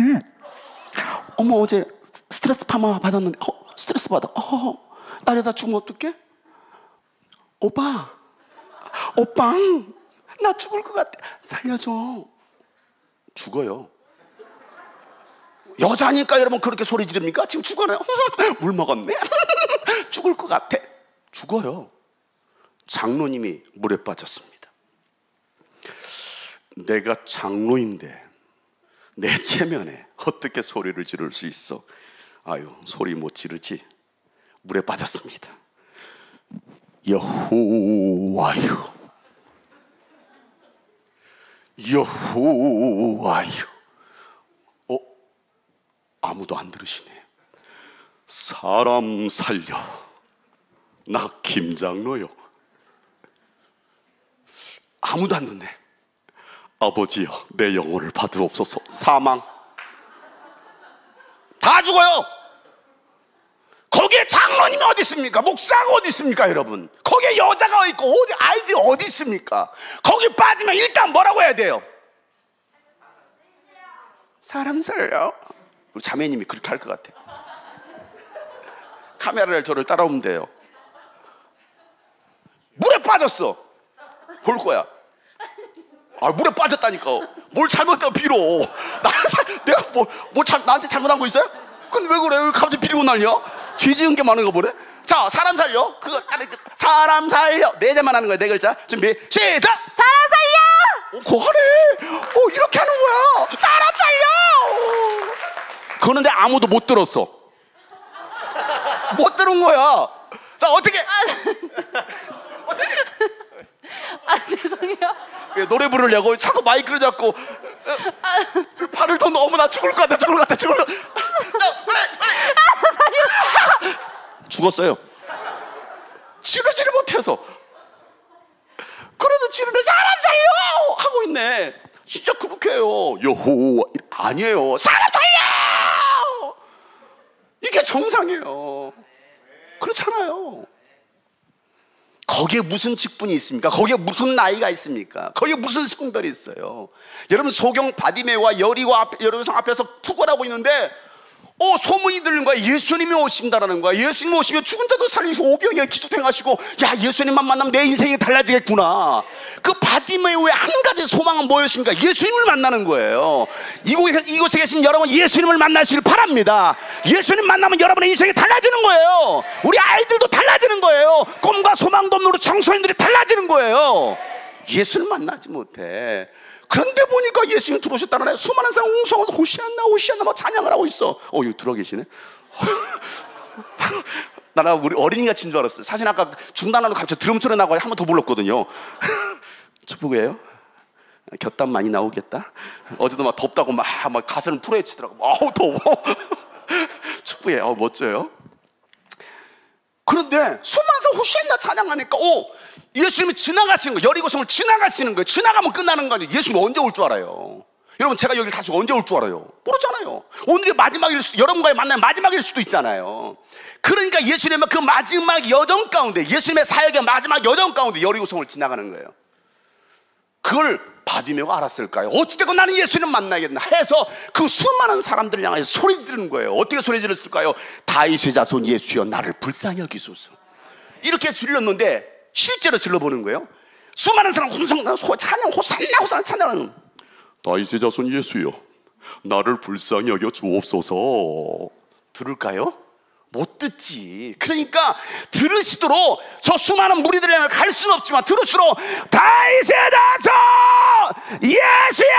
어머 어제 스트레스 파마 받았는데 스트레스 받아. 나 이러다 죽으면 어떡해? 오빠 나 죽을 것 같아. 살려줘. 죽어요. 여자니까 여러분 그렇게 소리 지릅니까? 지금 죽어요. 물 먹었네. 죽을 것 같아. 죽어요. 장로님이 물에 빠졌습니다. 내가 장로인데 내 체면에 어떻게 소리를 지를 수 있어? 아유 소리 못 지르지. 물에 빠졌습니다. 여호와여 여호와여. 아무도 안 들으시네. 사람 살려. 나 김장로요. 아무도 안 듣네. 아버지여 내 영혼을 받으옵소서. 사망. 다 죽어요. 거기에 장로님이 어디 있습니까? 목사가 어디 있습니까? 여러분 거기에 여자가 있고 어디 아이들이 어디 있습니까? 거기 빠지면 일단 뭐라고 해야 돼요? 사람 살려. 우리 자매님이 그렇게 할 것 같아. 카메라를 저를 따라오면 돼요. 물에 빠졌어. 볼 거야. 물에 빠졌다니까. 뭘 잘못했다고 빌어. 내가 나한테 잘못한 거 있어요? 근데 왜 그래? 왜 갑자기 빌고 난리야? 죄 지은 게 많은가 보네. 자, 사람 살려. 사람 살려. 네 자만 하는 거야. 네 글자. 준비 시작. 사람 살려. 고하네. 이렇게 하는 거야. 사람 살려. 그러는데 아무도 못 들었어. 못 들은 거야. 자, 어떻게? 죄송해요. 노래 부르려고 자꾸 마이크를 잡고 팔을 더 너무 나 죽을 것 같아. 자, 그래. 죽었어요. 지르지를 못해서. 그래도 지르는 사람 살려 하고 있네. 진짜 그렇게요. 여호 아니에요. 사람 살려. 이게 정상이에요. 그렇잖아요. 거기에 무슨 직분이 있습니까? 거기에 무슨 나이가 있습니까? 거기에 무슨 성별이 있어요? 여러분, 소경 바디메오와 여리고성 앞에서 구걸하고 있는데 소문이 들린 거야. 예수님이 오신다라는 거야. 예수님 오시면 죽은 자도 살리시고 오병이어 기적행하시고, 야, 예수님만 만나면 내 인생이 달라지겠구나. 그 바디메오의 한 가지 소망은 뭐였습니까? 예수님을 만나는 거예요. 이곳에 계신 여러분, 예수님을 만나시길 바랍니다. 예수님 만나면 여러분의 인생이 달라지는 거예요. 우리 아이들도 달라지는 거예요. 꿈과 소망도 없는 우리 청소년들이 달라지는 거예요. 예수를 만나지 못해. 그런데 보니까 예수님 들어오셨다는 거예요. 수많은 사람 웅성해서 호시안나 막 찬양을 하고 있어. 여기 들어 계시네. 나는 우리 어린이가 친 줄 알았어요. 사실 아까 중단하고 갑자기 드럼 소리 나고 한 번 더 불렀거든요. 축복이에요. 곁담 많이 나오겠다. 어제도 막 덥다고 막 가슴을 풀어헤치더라고. 더워. 축복이에요. 멋져요. 그런데 수많은 사람 호시안나 찬양하니까 예수님이 지나가시는 거예요. 여리고성을 지나가시는 거예요. 지나가면 끝나는 거 아니에요. 예수님이 언제 올 줄 알아요? 여러분, 제가 여기를 다시 언제 올 줄 알아요? 모르잖아요. 오늘이 마지막일 수도, 여러분과의 만남이 마지막일 수도 있잖아요. 그러니까 예수님은 그 마지막 여정 가운데, 예수님의 사역의 마지막 여정 가운데 여리고성을 지나가는 거예요. 그걸 바디메오가 알았을까요? 어찌됐건 나는 예수님 만나야겠나 해서 그 수많은 사람들을 향해서 소리 지르는 거예요. 어떻게 소리 지르을까요? 다윗의 자손 예수여, 나를 불쌍히 여기소서. 이렇게 질렀는데 실제로 질러보는 거예요. 수많은 사람 찬양, 호산나 찬양하는, 다윗의 자손 예수여, 나를 불쌍히 여겨 주옵소서. 들을까요? 못 듣지. 그러니까 들으시도록 저 수많은 무리들을 향해 갈 수는 없지만 들으시도록, 다윗의 자손 예수여,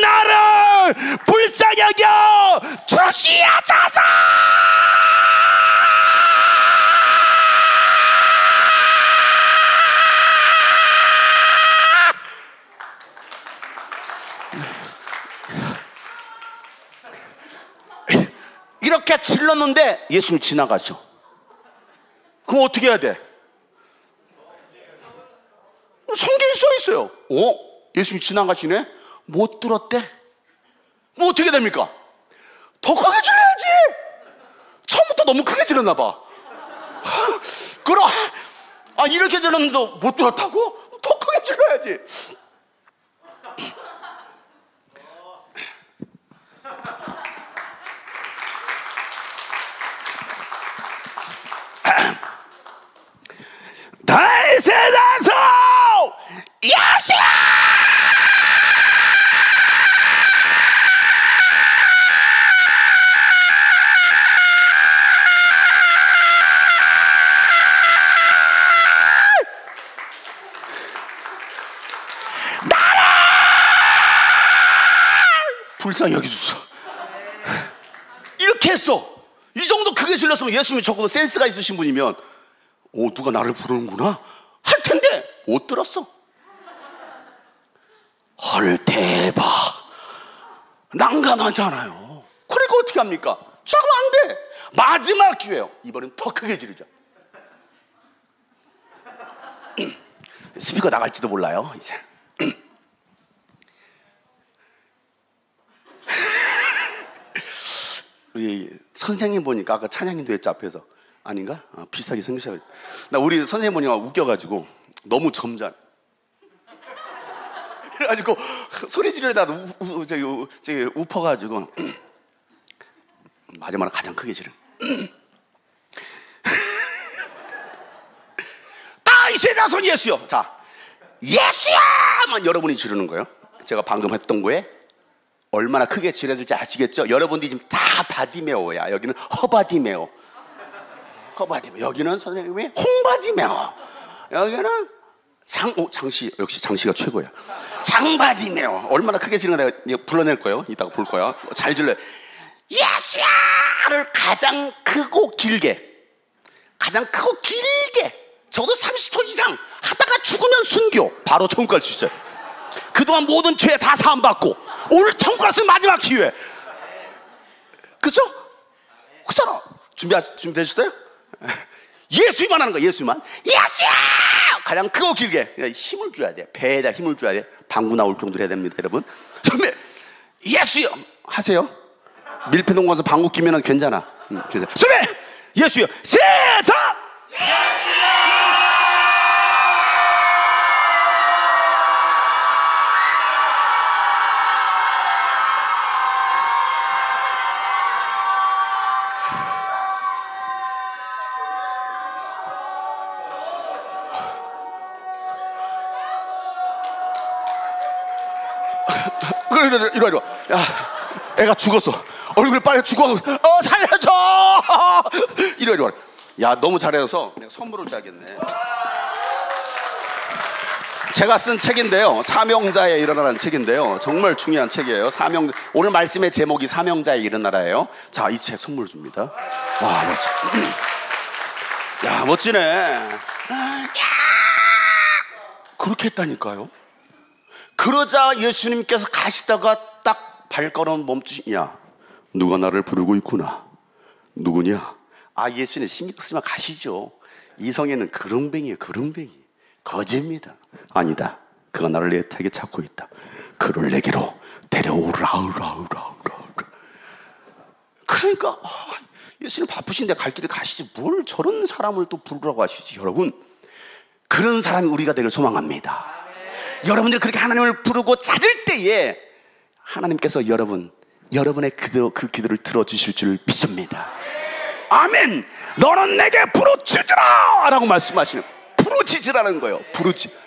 나를 불쌍히 여겨 주시옵소서. 이렇게 질렀는데 예수님 지나가셔. 그럼 어떻게 해야 돼? 성경에 써 있어요. 예수님 지나가시네? 못 들었대? 뭐 어떻게 됩니까? 더 크게 질러야지. 처음부터 너무 크게 질렀나 봐. 그럼 이렇게 질렀는데 못 들었다고? 더 크게 질러야지. 다윗의 자손 예수야, 나를 불쌍히 여기주소. 이렇게 했어. 이 정도 크게 질렀으면 예수님이 적어도 센스가 있으신 분이면 누가 나를 부르는구나 할 텐데 못 들었어. 헐, 대박. 난감하잖아요. 그러니까 어떻게 합니까? 잠깐만, 안 돼. 마지막 기회예요. 이번엔 더 크게 지르자. 스피커 나갈지도 몰라요 이제. 우리 선생님 보니까 아까 찬양님도 했죠 앞에서. 아닌가? 비슷하게 생기셔가지고. 나 우리 선생님 보니까 웃겨가지고 너무 점잖아. 그래가지고 소리 지르다 저기 웃어가지고 마지막으로 가장 크게 지른. 다윗의 자손 예수여. 자, 예수야만 여러분이 지르는 거예요. 제가 방금 했던 거에 얼마나 크게 지르야 될지 아시겠죠? 여러분들이 지금 다 바디메오야. 여기는 허바디메오. 허바디메오. 여기는 선생님이 홍바디메오. 여기는 장씨, 역시 장씨가 최고야. 장바디메오. 얼마나 크게 지르는 내가 불러낼 거예요. 이따가 볼 거야. 잘 질러요. 예수야를 가장 크고 길게, 적어도 30초 이상 하다가 죽으면 순교, 바로 천국 갈 수 있어요. 그동안 모든 죄 다 사함받고 오늘 천국 갈 수 있는 마지막 기회. 그죠? 그잖아. 준비되셨어요? 예수만 하는 거야. 예수만. 예수야! 가장 크고 길게 힘을 줘야 돼. 배에다 힘을 줘야 돼. 방구 나올 정도로 해야 됩니다, 여러분. 선배, 예수요 하세요. 밀폐동 가서 방구 끼면 괜찮아. 선배, 예수요. 시작! 이리 와. 야, 애가 죽었어. 얼굴이 빨리 죽어. 살려줘. 이리 와. 야, 너무 잘해서 내가 선물을 줘야겠네. 제가 쓴 책인데요, 사명자의 일어나라는 책인데요, 정말 중요한 책이에요. 오늘 말씀의 제목이 사명자의 일어나라예요. 자, 이 책 선물 줍니다. 와, 멋지. 야, 멋지네. 그렇게 했다니까요. 그러자 예수님께서 가시다가 딱 발걸음 멈추시냐. 누가 나를 부르고 있구나. 누구냐? 아, 예수는 신경 쓰면 가시죠. 이성에는 그릉뱅이에요. 그릉뱅이. 거짓입니다. 아니다. 그가 나를 애타게 찾고 있다. 그를 내게로 데려오라. 그러니까 예수님 바쁘신데 갈 길에 가시지 뭘 저런 사람을 또 부르라고 하시지. 여러분, 그런 사람이 우리가 되길 소망합니다. 여러분들이 그렇게 하나님을 부르고 찾을 때에 하나님께서 여러분의 그 기도를 들어주실 줄 믿습니다. 아멘. 너는 내게 부르짖으라 라고 말씀하시는, 부르짖으라는 거예요.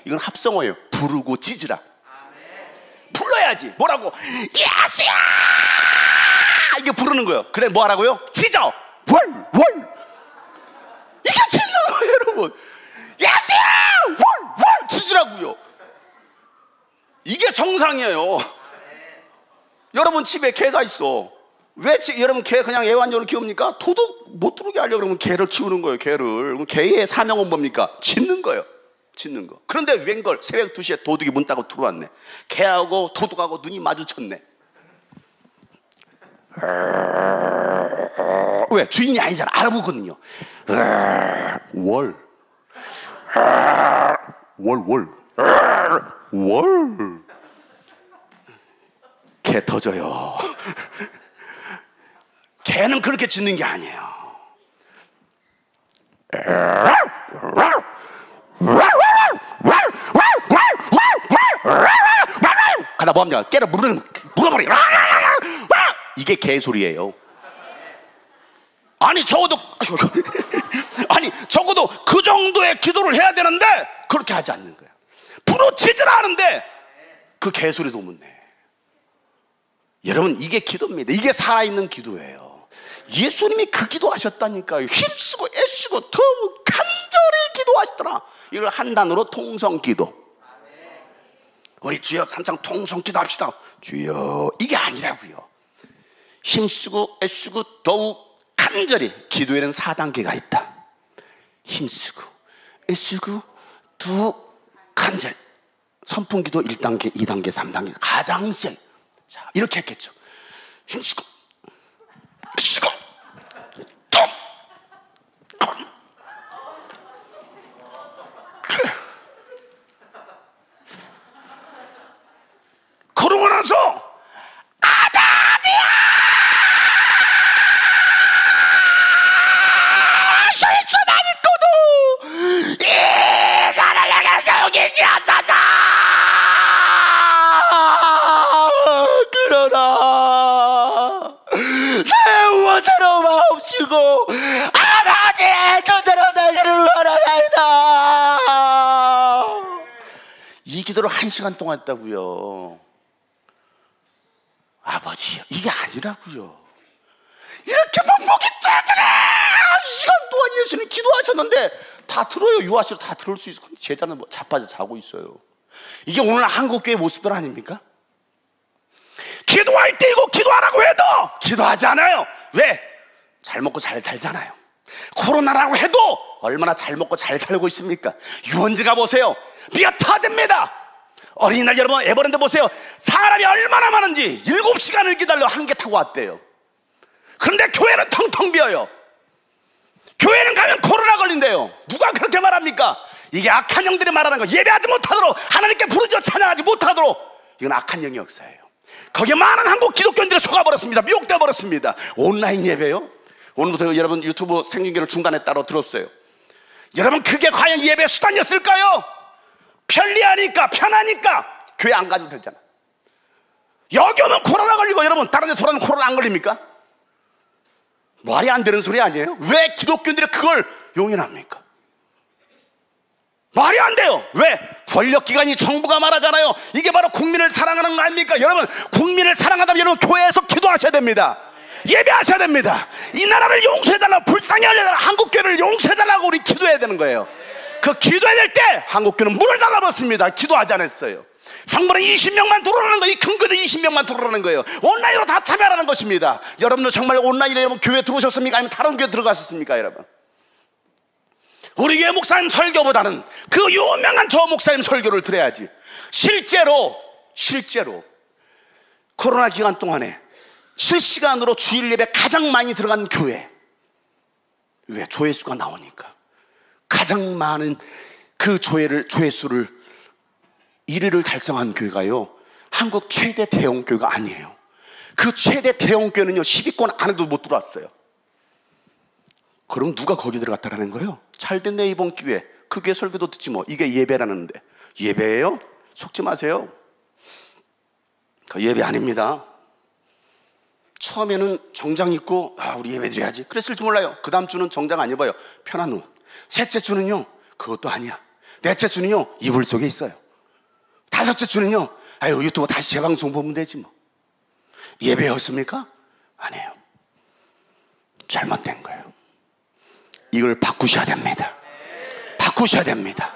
이건 합성어예요. 부르고 짖으라. 불러야지. 뭐라고? 예수야! 이게 부르는 거예요. 그래, 뭐 하라고요? 짖어. 월. 이게 짖는 거예요, 여러분. 예수야! 월 짖으라고요. 이게 정상이에요. 여러분 집에 개가 있어. 왜 여러분 개 그냥 애완용으로 키웁니까? 도둑 못 들어오게 하려고 그러면 개를 키우는 거예요. 개를. 개의 사명은 뭡니까? 짖는 거예요. 짖는 거. 그런데 웬걸 새벽 2시에 도둑이 문 따고 들어왔네. 개하고 도둑하고 눈이 마주쳤네. 왜? 주인이 아니잖아. 알아보거든요. 월. 개 터져요. 개는 그렇게 짖는 게 아니에요. 가다 뭐합니까? 깨를 물어버려. 이게 개 소리예요. 아니 적어도 그 정도의 기도를 해야 되는데 그렇게 하지 않는 거야. 부르짖으라 하는데 그 개소리도 못 내. 여러분, 이게 기도입니다. 이게 살아있는 기도예요. 예수님이 그 기도하셨다니까요. 힘쓰고 애쓰고 더욱 간절히 기도하시더라. 이걸 한 단어로 통성기도. 우리 주여 삼창 통성기도 합시다. 주여. 이게 아니라고요. 힘쓰고 애쓰고 더욱 간절히. 기도에는 4단계가 있다. 힘쓰고 애쓰고 더욱 간절히. 선풍기도 1단계 2단계 3단계 가장 세. 자, 이렇게 했겠죠. 힘쓰고 애쓰고 더욱. 그러고 나서 아버지야 실수만 있고도 이 가를 내게 세우시옵소서. 그러나 내 원대로 마옵시고 아버지의 뜻대로 내게를 원하나이다. 이 기도를 1시간 동안 했다고요. 아버지, 이게 아니라고요. 이렇게 묵묵히 떼지래 4시간 동안 예수님 기도하셨는데 다 들어요. 유아시로 다 들을 수 있어. 제자는 뭐 자빠져 자고 있어요. 이게 오늘 한국교회 모습들 아닙니까? 기도할 때이고 기도하라고 해도 기도하지 않아요. 왜? 잘 먹고 잘 살잖아요. 코로나라고 해도 얼마나 잘 먹고 잘 살고 있습니까? 유원지 가보세요. 미가 터집니다. 어린이날 여러분 에버랜드 보세요. 사람이 얼마나 많은지 7시간을 기다려 한 개 타고 왔대요. 그런데 교회는 텅텅 비어요. 교회는 가면 코로나 걸린대요. 누가 그렇게 말합니까? 이게 악한 영들이 말하는 거. 예배하지 못하도록, 하나님께 부르짖어 찬양하지 못하도록, 이건 악한 영의 역사예요. 거기에 많은 한국 기독교인들이 속아버렸습니다. 미혹되어 버렸습니다. 온라인 예배요? 오늘부터 여러분 유튜브 생중계를 중단했다고 들었어요. 여러분 그게 과연 예배 수단이었을까요? 편리하니까, 편하니까 교회 안 가도 되잖아. 여기 오면 코로나 걸리고, 여러분 다른 데 돌아오면 코로나 안 걸립니까? 말이 안 되는 소리 아니에요? 왜 기독교인들이 그걸 용인합니까? 말이 안 돼요. 왜? 권력기관이, 정부가 말하잖아요. 이게 바로 국민을 사랑하는 거 아닙니까? 여러분 국민을 사랑하다면 여러분 교회에서 기도하셔야 됩니다. 예배하셔야 됩니다. 이 나라를 용서해달라고, 불쌍히 하려달라고, 한국교회를 용서해달라고 우리 기도해야 되는 거예요. 그 기도해야 될 때 한국교회는 문을 닫아버렸습니다. 기도하지 않았어요. 성부는 20명만 들어오라는 거예요. 이 큰 교회도 20명만 들어오라는 거예요. 온라인으로 다 참여하라는 것입니다. 여러분도 정말 온라인에 여러분 교회 들어오셨습니까? 아니면 다른 교회 들어가셨습니까? 여러분 우리 교회 목사님 설교보다는 그 유명한 저 목사님 설교를 들어야지. 실제로 코로나 기간 동안에 실시간으로 주일 예배 가장 많이 들어간 교회. 왜? 조회수가 나오니까. 가장 많은 그 조회수를 1위를 달성한 교회가요, 한국 최대 대형 교회가 아니에요. 그 최대 대형 교회는요 10위권 안에도 못 들어왔어요. 그럼 누가 거기 들어갔다라는 거예요? 잘됐네 이번 기회에. 그 교회 설교도 듣지 뭐. 이게 예배라는데. 예배예요? 속지 마세요. 그 예배 아닙니다. 처음에는 정장 입고 우리 예배 드려야지 그랬을지 몰라요. 그 다음 주는 정장 안 입어요. 편한 옷. 셋째 주는요 그것도 아니야. 넷째 주는요 이불 속에 있어요. 다섯째 주는요 유튜브 다시 재방송 보면 되지 뭐. 예배였습니까? 아니에요. 잘못된 거예요. 이걸 바꾸셔야 됩니다. 바꾸셔야 됩니다.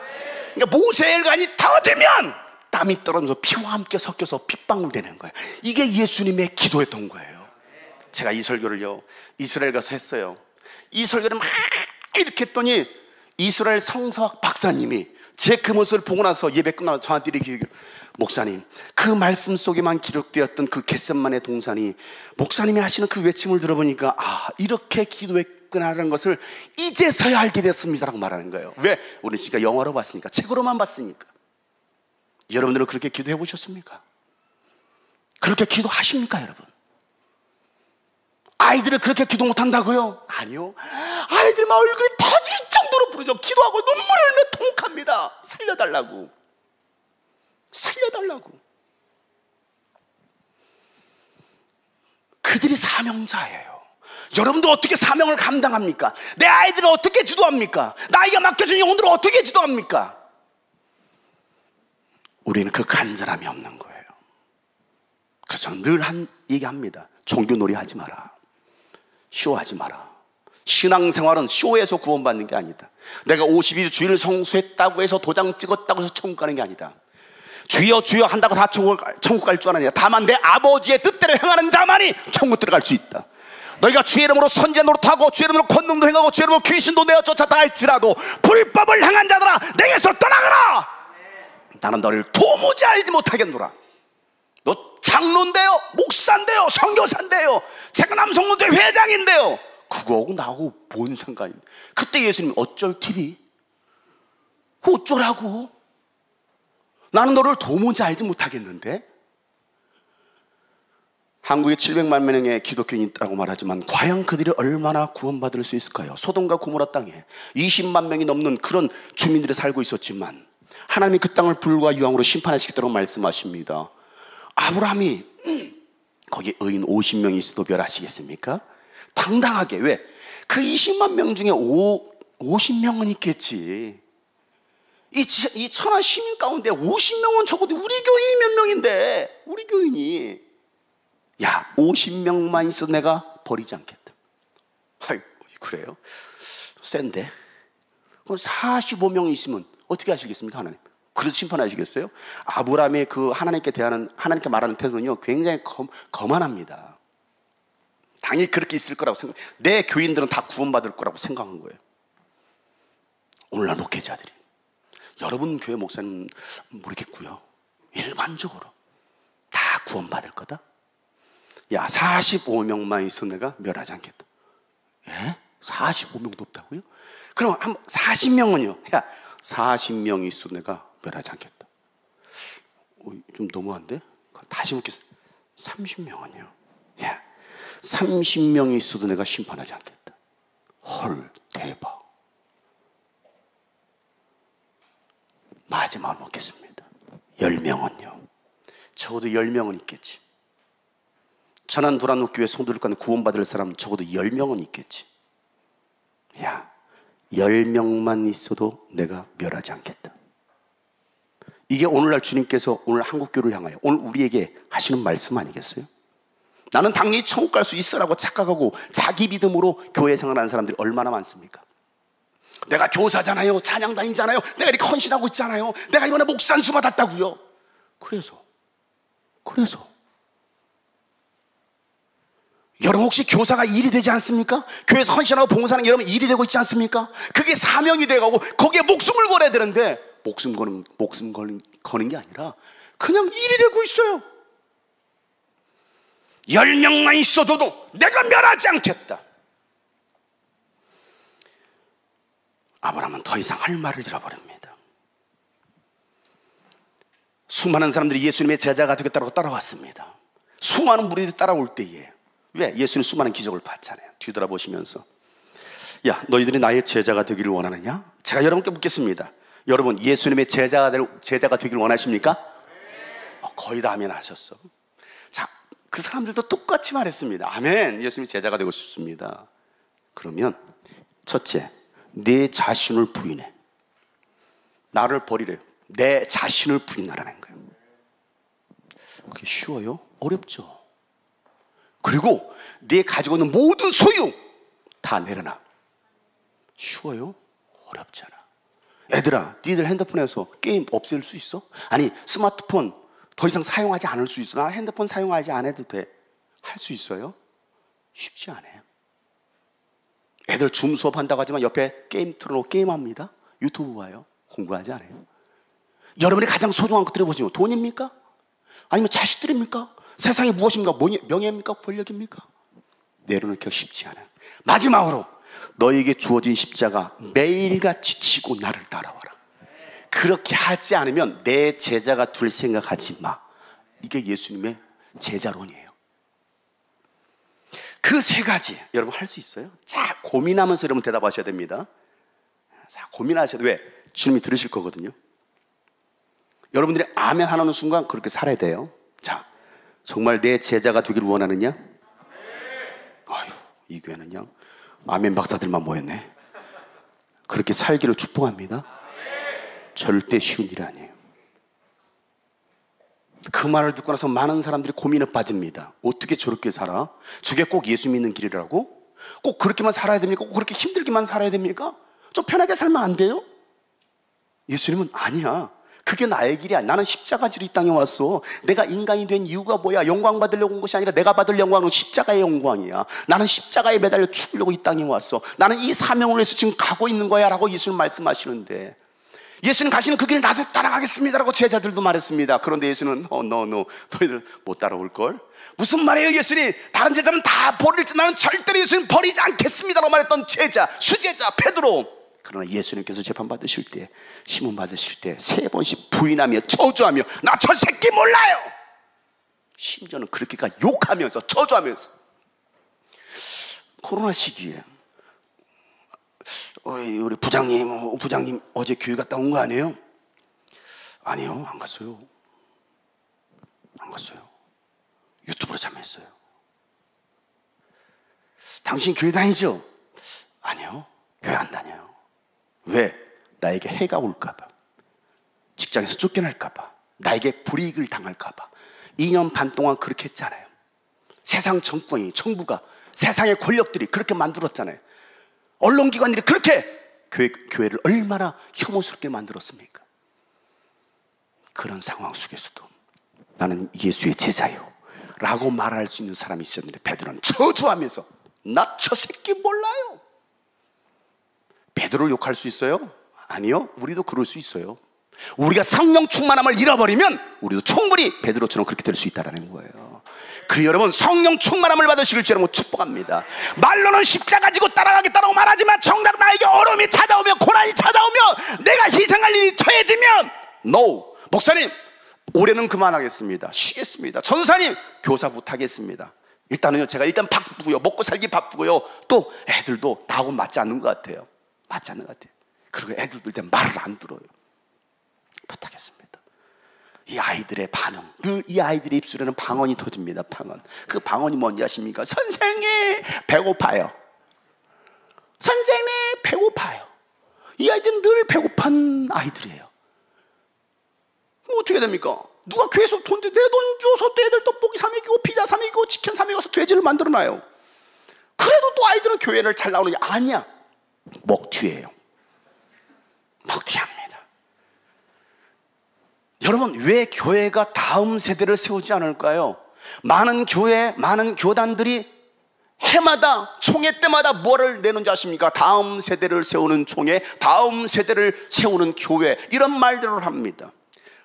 그러니까 모세의 혈관이 터지면 땀이 떨어지면서 피와 함께 섞여서 핏방울 되는 거예요. 이게 예수님의 기도였던 거예요. 제가 이 설교를요 이스라엘 가서 했어요. 이 설교를 막 이렇게 했더니 이스라엘 성서학 박사님이 제 그 모습을 보고 나서 예배 끝나고 저한테 이렇게 얘기해요. 목사님, 그 말씀 속에만 기록되었던 그 겟셋만의 동산이 목사님이 하시는 그 외침을 들어보니까 이렇게 기도했구나라는 것을 이제서야 알게 됐습니다라고 말하는 거예요. 왜? 우리는 지금 영화로 봤으니까, 책으로만 봤으니까. 여러분들은 그렇게 기도해 보셨습니까? 그렇게 기도하십니까 여러분? 아이들을 그렇게 기도 못한다고요? 아니요. 아이들 막 얼굴이 터질 정도로 부르죠. 기도하고 눈물을 흘리며 통곡합니다. 살려달라고. 그들이 사명자예요. 여러분도 어떻게 사명을 감당합니까? 내 아이들을 어떻게 지도합니까? 나에게 맡겨진 영혼들을 어떻게 지도합니까? 우리는 그 간절함이 없는 거예요. 그래서 늘 얘기합니다. 종교놀이 하지 마라. 쇼하지 마라. 신앙생활은 쇼에서 구원받는 게 아니다. 내가 52주 주일 성수했다고 해서 도장 찍었다고 해서 천국 가는 게 아니다. 주여 주여 한다고 다 천국 갈 줄 아느냐. 다만 내 아버지의 뜻대로 행하는 자만이 천국 들어갈 수 있다. 너희가 주의 이름으로 선지자 노릇하고 주의 이름으로 권능도 행하고 주의 이름으로 귀신도 내어 쫓았다 할지라도 불법을 행한 자들아 내게서 떠나가라. 나는 너를 도무지 알지 못하겠노라. 너 장로인데요, 목사인데요, 선교사인데요, 제가 남성문대 회장인데요, 그거하고 나하고 뭔 상관이냐. 그때 예수님 어쩔 TV? 어쩌라고? 나는 너를 도무지 알지 못하겠는데. 한국에 700만 명의 기독교인이 있다고 말하지만 과연 그들이 얼마나 구원받을 수 있을까요? 소돔과 고모라 땅에 20만 명이 넘는 그런 주민들이 살고 있었지만 하나님이 그 땅을 불과 유황으로 심판하시겠다고 말씀하십니다. 아브라함이 거기 의인 50명이 있어도 멸하시겠습니까? 당당하게. 왜? 그 20만 명 중에 50명은 있겠지. 이 천하 시민 가운데 50명은 적어도 우리 교인이 몇 명인데, 우리 교인이 야 50명만 있어도 내가 버리지 않겠다. 아이 그래요? 센데? 그럼 45명이 있으면 어떻게 하시겠습니까, 하나님? 그래도 심판하시겠어요? 아브라함의 그 하나님께 말하는 태도는요, 굉장히 거만합니다. 당연히 그렇게 있을 거라고 내 교인들은 다 구원받을 거라고 생각한 거예요. 오늘날 목회자들이. 여러분 교회 목사는 모르겠고요. 일반적으로 다 구원받을 거다? 야, 45명만 있어 내가 멸하지 않겠다. 예? 45명도 없다고요? 그럼 한 40명은요? 야, 40명이 있어 내가 멸하지 않겠다. 좀 너무한데? 다시 묻겠습니다. 30명은요? 야, 30명이 있어도 내가 심판하지 않겠다. 헐, 대박. 마지막으로 묻겠습니다. 10명은요? 적어도 10명은 있겠지. 천안 도란노 교회 성도들 가운데 구원받을 사람 적어도 10명은 있겠지. 야, 10명만 있어도 내가 멸하지 않겠다. 이게 오늘날 주님께서 오늘 한국교회를 향하여 오늘 우리에게 하시는 말씀 아니겠어요? 나는 당연히 천국 갈 수 있어라고 착각하고 자기 믿음으로 교회 생활하는 사람들이 얼마나 많습니까? 내가 교사잖아요, 찬양 다니잖아요, 내가 이렇게 헌신하고 있잖아요, 내가 이번에 목산수 받았다고요. 그래서 여러분 혹시 교사가 일이 되지 않습니까? 교회에서 헌신하고 봉사하는 게 여러분 일이 되고 있지 않습니까? 그게 사명이 돼가고 거기에 목숨을 걸어야 되는데 목숨 거는 게 아니라 그냥 일이 되고 있어요. 10명만 있어도 내가 멸하지 않겠다. 아브라함은 더 이상 할 말을 잃어버립니다. 수많은 사람들이 예수님의 제자가 되겠다고 따라왔습니다. 수많은 무리들이 따라올 때에 왜? 예수님 수많은 기적을 봤잖아요. 뒤돌아보시면서 야, 너희들이 나의 제자가 되기를 원하느냐? 제가 여러분께 묻겠습니다. 여러분 예수님의 제자가 되기를 원하십니까? 거의 다 아멘 하셨어. 자, 그 사람들도 똑같이 말했습니다. 아멘, 예수님의 제자가 되고 싶습니다. 그러면 첫째, 내 자신을 부인해. 나를 버리래요. 내 자신을 부인하라는 거예요. 그게 쉬워요? 어렵죠. 그리고 네 가지고 있는 모든 소유 다 내려놔. 쉬워요? 어렵잖아. 애들아, 니들 핸드폰에서 게임 없앨 수 있어? 아니, 스마트폰 더 이상 사용하지 않을 수 있어? 나 핸드폰 사용하지 않아도 돼. 할 수 있어요? 쉽지 않아요. 애들 줌 수업한다고 하지만 옆에 게임 틀어놓고 게임합니다. 유튜브 봐요. 공부하지 않아요. 여러분이 가장 소중한 것들이 무엇이요? 돈입니까? 아니면 자식들입니까? 세상이 무엇입니까? 명예입니까? 권력입니까? 내려놓기가 쉽지 않아요. 마지막으로 너에게 주어진 십자가 매일같이 지고 나를 따라와라. 그렇게 하지 않으면 내 제자가 될 생각하지 마. 이게 예수님의 제자론이에요. 그 세 가지 여러분 할 수 있어요? 자, 고민하면서 여러분 대답하셔야 됩니다. 자, 고민하셔야 돼요. 왜? 주님이 들으실 거거든요. 여러분들이 아멘 하는 순간 그렇게 살아야 돼요. 자, 정말 내 제자가 되기를 원하느냐? 아유, 이 교회는요 아멘 박사들만 모였네. 그렇게 살기를 축복합니다. 절대 쉬운 일이 아니에요. 그 말을 듣고 나서 많은 사람들이 고민에 빠집니다. 어떻게 저렇게 살아? 저게 꼭 예수 믿는 길이라고? 꼭 그렇게만 살아야 됩니까? 꼭 그렇게 힘들게만 살아야 됩니까? 좀 편하게 살면 안 돼요? 예수님은 아니야. 그게 나의 길이야. 나는 십자가 지로 이 땅에 왔어. 내가 인간이 된 이유가 뭐야? 영광 받으려고 온 것이 아니라 내가 받을 영광은 십자가의 영광이야. 나는 십자가에 매달려 죽으려고 이 땅에 왔어. 나는 이 사명을 위해서 지금 가고 있는 거야 라고 예수님 말씀하시는데, 예수님 가시는 그 길을 나도 따라가겠습니다 라고 제자들도 말했습니다. 그런데 예수는 너희들 못 따라올걸? 무슨 말이에요? 예수님 다른 제자는 다 버릴지 나는 절대로 예수님 버리지 않겠습니다 라고 말했던 제자, 수제자 베드로. 그러나 예수님께서 재판받으실 때, 시몬 받으실 때 3번씩 부인하며 저주하며 나 저 새끼 몰라요. 심지어는 그렇게까지 욕하면서 저주하면서. 코로나 시기에 우리 부장님 어제 교회 갔다 온 거 아니에요? 아니요, 안 갔어요. 유튜브로 참여했어요. 당신 교회 다니죠? 아니요, 교회 안 다녀요. 왜? 나에게 해가 올까봐, 직장에서 쫓겨날까봐, 나에게 불이익을 당할까봐 2년 반 동안 그렇게 했잖아요. 세상 정권이, 정부가, 세상의 권력들이 그렇게 만들었잖아요. 언론기관들이 그렇게 교회를 얼마나 혐오스럽게 만들었습니까? 그런 상황 속에서도 나는 예수의 제자요 라고 말할 수 있는 사람이 있었는데 베드로는 저주하면서 나 저 새끼 몰라요. 베드로를 욕할 수 있어요? 아니요. 우리도 그럴 수 있어요. 우리가 성령 충만함을 잃어버리면 우리도 충분히 베드로처럼 그렇게 될 수 있다는 거예요. 그리고 여러분, 성령 충만함을 받으시길 주님으로 축복합니다. 말로는 십자가 지고 따라가겠다고 말하지만 정작 나에게 어려움이 찾아오면, 고난이 찾아오면, 내가 희생할 일이 처해지면 NO! 목사님, 올해는 그만하겠습니다. 쉬겠습니다. 전사님, 교사 못하겠습니다. 일단은요, 제가 일단 바쁘고요, 먹고 살기 바쁘고요, 또 애들도 나하고 맞지 않는 것 같아요. 맞지 않는 것 같아요. 그리고 애들도 일단 말을 안 들어요. 부탁했습니다. 이 아이들의 반응, 늘 이 아이들의 입술에는 방언이 터집니다. 방언. 그 방언이 뭔지 아십니까? 선생님 배고파요. 선생님 배고파요. 이 아이들은 늘 배고픈 아이들이에요. 뭐 어떻게 됩니까? 누가 교회에서 내 돈 줘서 또 애들 떡볶이 사 먹이고 피자 사 먹이고 치킨 사 먹여서 돼지를 만들어놔요. 그래도 또 아이들은 교회를 잘 나오는 게 아니야. 먹튀예요. 먹튀합니다. 여러분, 왜 교회가 다음 세대를 세우지 않을까요? 많은 교회, 많은 교단들이 해마다 총회 때마다 뭐를 내는지 아십니까? 다음 세대를 세우는 총회, 다음 세대를 세우는 교회, 이런 말들을 합니다.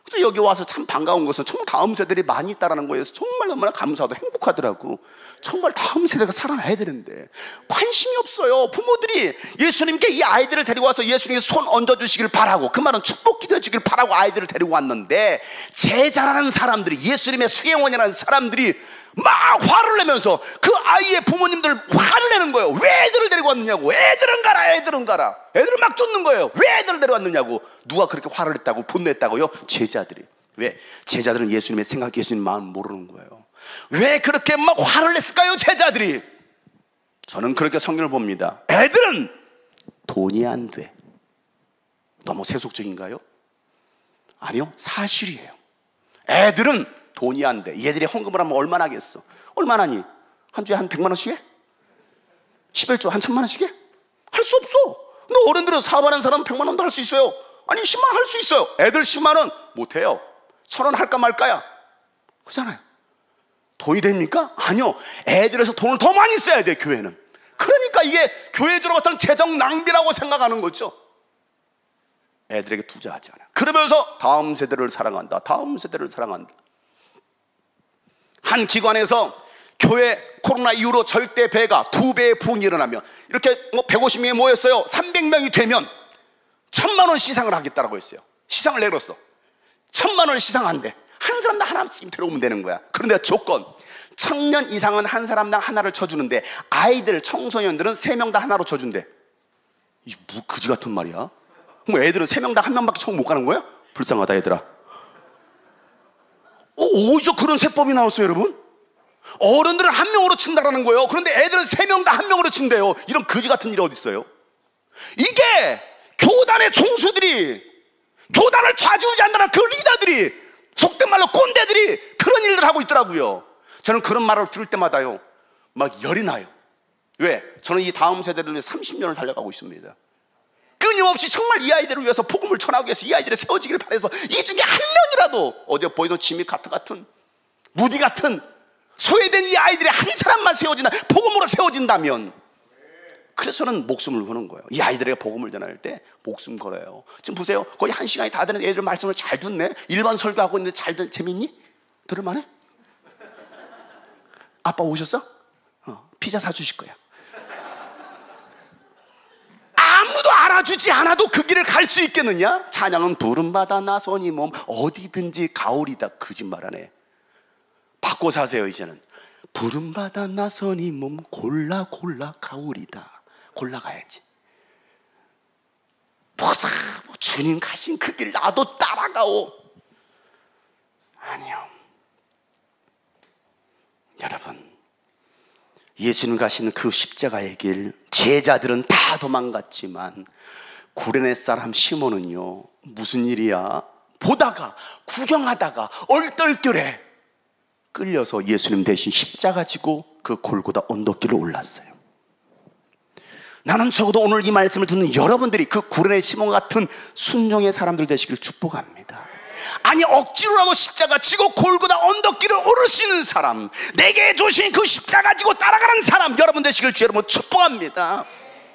그래서 여기 와서 참 반가운 것은 정말 다음 세대들이 많이 있다는 거에서 정말 너무나 감사하고 행복하더라고. 정말 다음 세대가 살아나야 되는데 관심이 없어요. 부모들이 예수님께 이 아이들을 데리고 와서 예수님께 손 얹어주시길 바라고, 그 말은 축복 기도해 주길 바라고 아이들을 데리고 왔는데, 제자라는 사람들이, 예수님의 수행원이라는 사람들이 막 화를 내면서 그 아이의 부모님들 화를 내는 거예요. 왜 애들을 데리고 왔느냐고. 애들은 가라, 애들은 가라. 애들을 막 쫓는 거예요. 왜 애들을 데려왔느냐고. 누가 그렇게 화를 냈다고, 분노했다고요? 제자들이. 왜? 제자들은 예수님의 생각, 예수님 마음 모르는 거예요. 왜 그렇게 막 화를 냈을까요, 제자들이? 저는 그렇게 성경을 봅니다. 애들은 돈이 안 돼. 너무 세속적인가요? 아니요, 사실이에요. 애들은 돈이 안 돼. 얘들이 헌금을 하면 얼마나 하겠어? 얼마나 하니? 한 주에 한 100만 원씩 해? 11조 한 1000만 원씩 해? 할 수 없어. 근데 어른들은 사업하는 사람은 100만 원도 할 수 있어요. 아니 10만 원 할 수 있어요. 애들 10만 원 못해요. 1000원 할까 말까야. 그렇잖아요. 돈이 됩니까? 아니요. 애들에서 돈을 더 많이 써야 돼, 교회는. 그러니까 이게 교회 들어갔을 때 재정 낭비라고 생각하는 거죠. 애들에게 투자하지 않아요. 그러면서 다음 세대를 사랑한다, 다음 세대를 사랑한다. 한 기관에서 교회 코로나 이후로 절대 배가 2배의 부흥이 일어나면, 이렇게 150명이 모였어요. 300명이 되면 1000만 원 시상을 하겠다라고 했어요. 시상을 내걸었어. 1000만 원 시상한대. 한 사람당 하나씩 데려오면 되는 거야. 그런데 조건, 1000년 이상은 한 사람당 하나를 쳐주는데, 아이들, 청소년들은 3명당 하나로 쳐준대. 이게 뭐 그지 같은 말이야. 뭐 애들은 3명당 1명밖에 청 못 가는 거야? 불쌍하다 얘들아. 어디서 그런 세법이 나왔어요, 여러분? 어른들은 1명으로 친다라는 거예요. 그런데 애들은 3명 다 1명으로 친대요. 이런 거지 같은 일이 어디 있어요? 이게 교단의 총수들이, 교단을 좌지우지한다는 그 리더들이, 속된 말로 꼰대들이 그런 일을 하고 있더라고요. 저는 그런 말을 들을 때마다요, 막 열이 나요. 왜? 저는 이 다음 세대를 위해 30년을 달려가고 있습니다. 끊임없이 정말 이 아이들을 위해서 복음을 전하기 위해서 이 아이들이 세워지기를 바라서, 이 중에 한 명이라도 어제 보이던 지미 카트 같은, 무디 같은 소외된 이 아이들의 한 사람만 세워진다, 복음으로 세워진다면, 그래서 저는 목숨을 거는 거예요. 이 아이들에게 복음을 전할 때 목숨 걸어요. 지금 보세요. 거의 1시간이 다 되는 애들 말씀을 잘 듣네. 일반 설교하고 있는데 잘 재밌니? 들을만해? 아빠 오셨어? 피자 사주실 거야. 아무도 알아주지 않아도 그 길을 갈 수 있겠느냐? 찬양은 부름받아 나서니 몸 어디든지 가오리다. 거짓말하네. 바꿔 사세요. 이제는 부름받아 나서니 몸 골라 가오리다. 골라가야지. 보사 주님 가신 그 길 나도 따라가오. 아니요. 여러분, 예수님 가신 그 십자가의 길, 제자들은 다 도망갔지만 구레네 사람 시몬은요, 무슨 일이야? 보다가, 구경하다가 얼떨결에 끌려서 예수님 대신 십자가 지고 그 골고다 언덕길로 올랐어요. 나는 적어도 오늘 이 말씀을 듣는 여러분들이 그 구레네 시몬 같은 순종의 사람들 되시길 축복합니다. 아니 억지로라도 십자가 지고 골고다 언덕길을 오르시는 사람, 내게 주신 그 십자가 지고 따라가는 사람 여러분 되시길 주 여러분 축복합니다.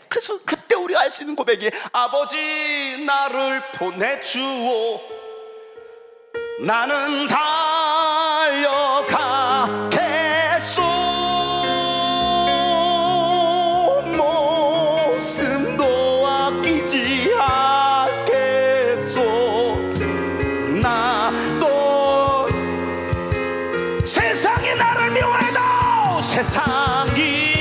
그래서 그때 우리가 할 수 있는 고백이 아버지 나를 보내주오 나는 달려가겠소 목숨도 아끼지 않겠소 나도 세상이 나를 미워해도 세상이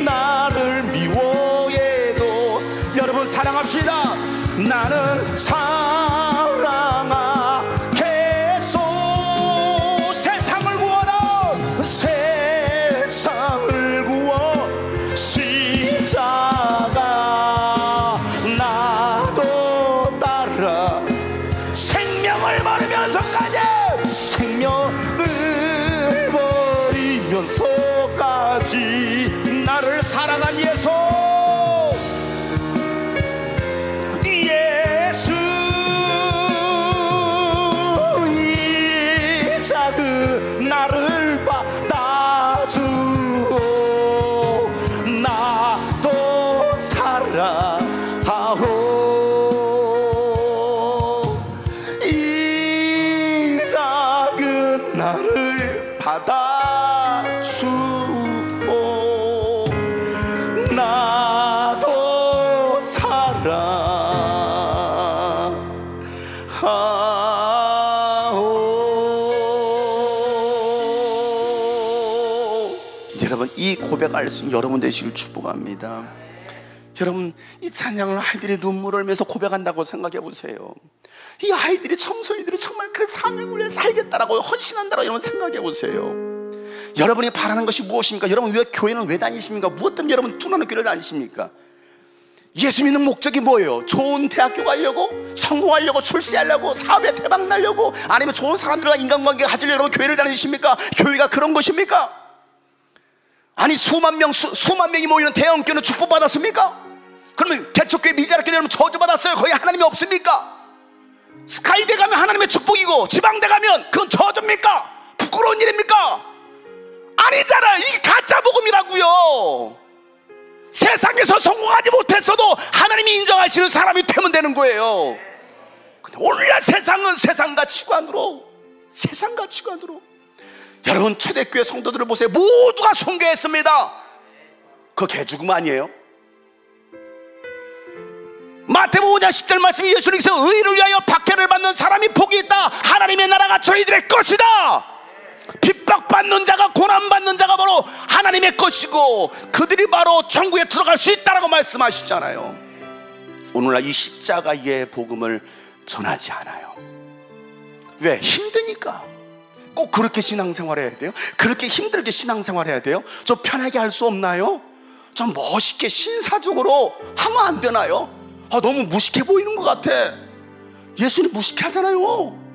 나를 미워해도 여러분 사랑합시다. 나는 사랑하겠소 세상을 구원하 세상을 구워 십자가 나도 따라 생명을 버리면서까지 생명을 버리면서까지 나를 사랑한 예수 나를 받아주오 나도 사랑하오 이 작은 나를 받아주오 나도 여러분 이 고백할 수 있는 여러분 되시길 축복합니다. 여러분 이 찬양을 아이들이 눈물을 흘리면서 고백한다고 생각해 보세요. 이 아이들이 청소년들이 정말 그 사명을 위해 살겠다라고 헌신한다라고 여러분 생각해 보세요. 여러분이 바라는 것이 무엇입니까? 여러분 왜 교회는 왜 다니십니까? 무엇 때문에 여러분 뚱하는 교회를 다니십니까? 예수 믿는 목적이 뭐예요? 좋은 대학교 가려고? 성공하려고? 출세하려고? 사업에 대박 나려고? 아니면 좋은 사람들과 인간관계 가지려고 여러분 교회를 다니십니까? 교회가 그런 것입니까? 아니 수만 명이 모이는 대형교회는 축복받았습니까? 그러면 개척교회 미자학교회 여러분 저주받았어요? 거기 하나님이 없습니까? 스카이대 가면 하나님의 축복이고 지방대 가면 그건 저주입니까? 부끄러운 일입니까? 아니잖아요. 이게 가짜 복음이라고요. 세상에서 성공하지 못했어도 하나님이 인정하시는 사람이 되면 되는 거예요. 근데 오늘날 세상은 세상 가치관으로 여러분 초대교회 성도들을 보세요. 모두가 순교했습니다. 그거 개죽음 아니에요? 마태복음 5장 10절 말씀이 예수님께서 의를 위하여 박해를 받는 사람이 복이 있다. 하나님의 나라가 저희들의 것이다. 핍박받는 자가 고난받는 자가 바로 하나님의 것이고 그들이 바로 천국에 들어갈 수 있다라고 말씀하시잖아요. 오늘날 이 십자가의 복음을 전하지 않아요. 왜? 힘드니까. 꼭 그렇게 신앙생활 해야 돼요? 그렇게 힘들게 신앙생활 해야 돼요? 좀 편하게 할 수 없나요? 좀 멋있게 신사적으로 하면 안 되나요? 너무 무식해 보이는 것 같아. 예수님 무식해 하잖아요.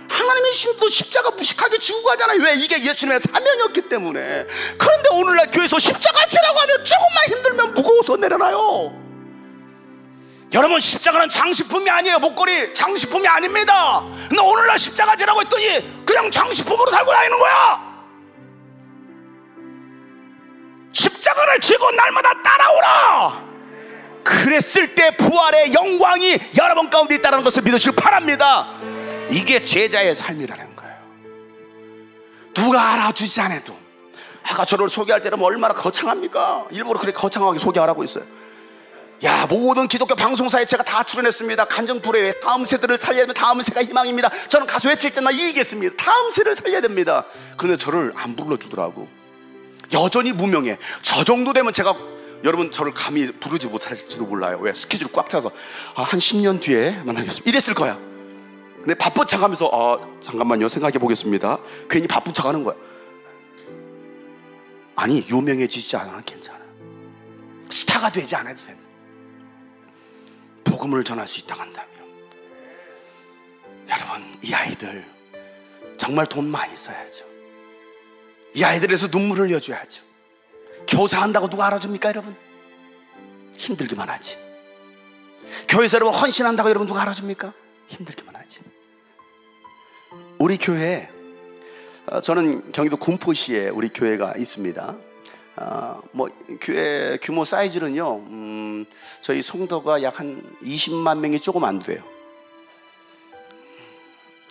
하나님의 신도 십자가 무식하게 지고 가잖아요. 왜? 이게 예수님의 사명이었기 때문에. 그런데 오늘날 교회에서 십자가 지라고 하면 조금만 힘들면 무거워서 내려놔요. 여러분 십자가는 장식품이 아니에요. 목걸이 장식품이 아닙니다. 근데 오늘날 십자가 지라고 했더니 그냥 장식품으로 달고 다니는 거야. 십자가를 지고 날마다 따라오라. 그랬을 때 부활의 영광이 여러분 가운데 있다는 것을 믿으시길 바랍니다. 이게 제자의 삶이라는 거예요. 누가 알아주지 않아도. 아까 저를 소개할 때는 얼마나 거창합니까? 일부러 그렇게 거창하게 소개하라고 있어요. 야, 모든 기독교 방송사에 제가 다 출연했습니다. 간증불에 다음 세대를 살려야 되면 다음 세가 희망입니다. 저는 가수 외칠 때나 이기겠습니다. 다음 세를 살려야 됩니다. 그런데 저를 안 불러주더라고. 여전히 무명해. 저 정도 되면 제가 여러분 저를 감히 부르지 못했을지도 몰라요. 왜? 스케줄이 꽉 차서 한 10년 뒤에 만나겠습니다 이랬을 거야. 근데 바쁜 척하면서 잠깐만요 생각해 보겠습니다. 괜히 바쁜 척하는 거야. 아니 유명해지지 않아도 괜찮아. 스타가 되지 않아도 돼. 복음을 전할 수 있다고 한다면 여러분 이 아이들 정말 돈 많이 써야죠. 이 아이들에서 눈물을 흘려줘야죠. 교사한다고 누가 알아줍니까 여러분? 힘들기만 하지. 교회에서 여러분 헌신한다고 여러분 누가 알아줍니까? 힘들기만 하지. 우리 교회에 저는 경기도 군포시에 우리 교회가 있습니다. 뭐 교회 규모 사이즈는요, 저희 성도가 약 한 20만 명이 조금 안 돼요.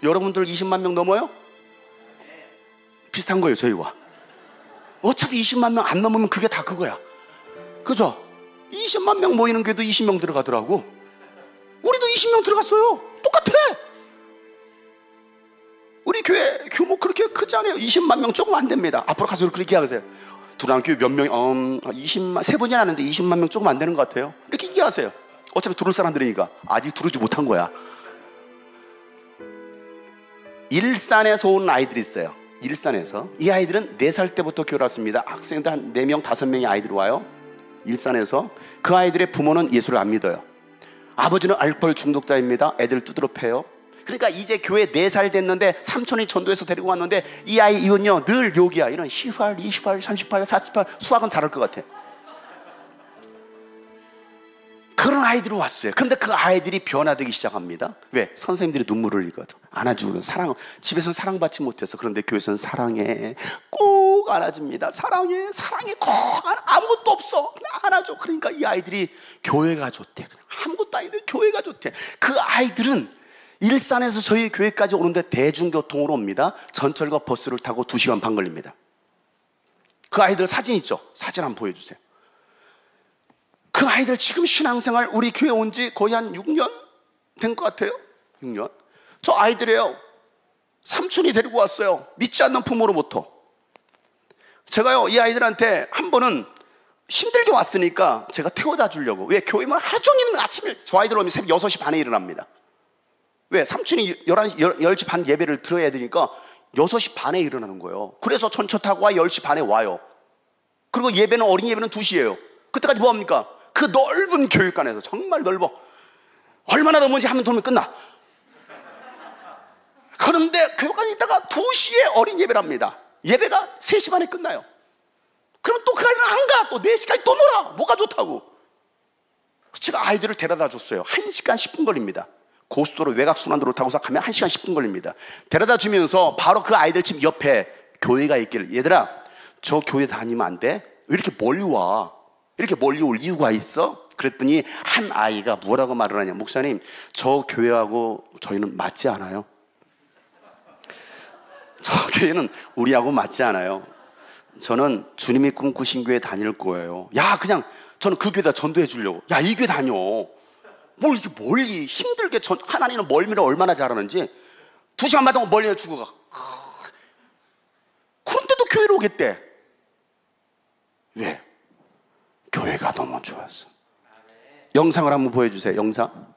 여러분들 20만 명 넘어요? 비슷한 거예요, 저희와. 어차피 20만 명 안 넘으면 그게 다 그거야. 그죠? 20만 명 모이는 교회도 20명 들어가더라고. 우리도 20명 들어갔어요. 똑같아. 우리 교회 규모 그렇게 크지 않아요. 20만 명 조금 안 됩니다. 앞으로 가서 그렇게 얘기하세요. 두랑교회 몇 명, 20만, 세 번이 하는데 20만 명 조금 안 되는 것 같아요. 이렇게 얘기하세요. 어차피 들어올 사람들이니까. 아직 들어오지 못한 거야. 일산에서 온 아이들이 있어요. 일산에서. 이 아이들은 4살 때부터 교회를 왔습니다. 학생들 한 4명, 5명의 아이들이 와요. 일산에서. 그 아이들의 부모는 예수를 안 믿어요. 아버지는 알코올 중독자입니다. 애들 두드러 패요. 그러니까 이제 교회 4살 됐는데 삼촌이 전도해서 데리고 왔는데 이 아이 이건요 늘 욕이야. 이런 18, 28, 38, 48 수학은 잘할 것 같아. 그런 아이들이 왔어요. 그런데 그 아이들이 변화되기 시작합니다. 왜? 선생님들이 눈물을 흘리거든. 안아주고 사랑. 집에서는 사랑받지 못해서. 그런데 교회에서는 사랑해. 꼭 안아줍니다. 사랑해. 사랑해. 꼭 아무것도 없어. 그냥 안아줘. 그러니까 이 아이들이 교회가 좋대. 그냥 아무것도 아닌데 교회가 좋대. 그 아이들은 일산에서 저희 교회까지 오는데 대중교통으로 옵니다. 전철과 버스를 타고 2시간 반 걸립니다. 그 아이들 사진 있죠? 사진 한번 보여주세요. 그 아이들 지금 신앙생활 우리 교회 온 지 거의 한 6년 된 것 같아요. 6년. 저 아이들이에요. 삼촌이 데리고 왔어요. 믿지 않는 부모로부터. 제가요 이 아이들한테 한 번은 힘들게 왔으니까 제가 태워다 주려고. 왜? 교회만 하루 종일 아침에 저 아이들 오면 새벽 6시 반에 일어납니다. 왜? 삼촌이 10시 반 예배를 들어야 되니까 6시 반에 일어나는 거예요. 그래서 전철 타고 와 10시 반에 와요. 그리고 예배는 어린 예배는 2시예요. 그때까지 뭐 합니까? 그 넓은 교육관에서 정말 넓어. 얼마나 넘은지 한번 돌면 끝나. 그런데 교육관에 있다가 2시에 어린 예배를 합니다. 예배가 3시 반에 끝나요. 그럼 또 그 아이들은 안 가. 또 4시까지 또 놀아. 뭐가 좋다고. 제가 아이들을 데려다 줬어요. 1시간 10분 걸립니다. 고속도로 외곽순환도로 타고서 가면 1시간 10분 걸립니다. 데려다 주면서 바로 그 아이들 집 옆에 교회가 있기를, 얘들아 저 교회 다니면 안 돼? 왜 이렇게 멀리 와? 이렇게 멀리 올 이유가 있어? 그랬더니 한 아이가 뭐라고 말을 하냐. 목사님 저 교회하고 저희는 맞지 않아요. 저 교회는 우리하고 맞지 않아요. 저는 주님이 꿈꾸신 교회 다닐 거예요. 야 그냥 저는 그 교회다 전도해 주려고. 야 이 교회 다녀. 뭘 이렇게 멀리 힘들게 하나님은 멀미를 얼마나 잘하는지 2시간 마다 멀리 죽어가. 그런데도 교회로 오겠대. 왜? 교회가 너무 좋았어. 영상을 한번 보여주세요. 영상.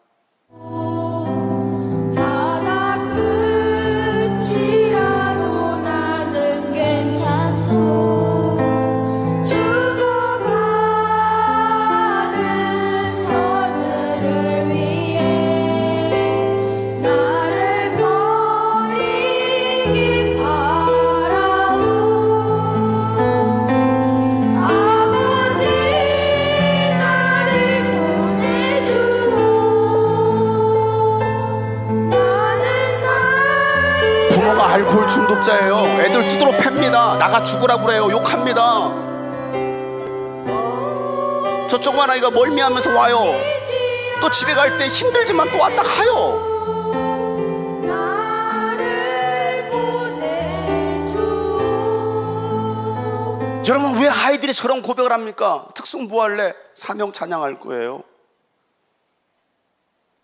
알코올 중독자예요. 애들 두드러 팹니다. 나가 죽으라고 그래요. 욕합니다. 저 조그만 아이가 멀미하면서 와요. 또 집에 갈 때 힘들지만 또 왔다 가요. 여러분 왜 아이들이 저런 고백을 합니까? 특성부할래? 사명 찬양할 거예요.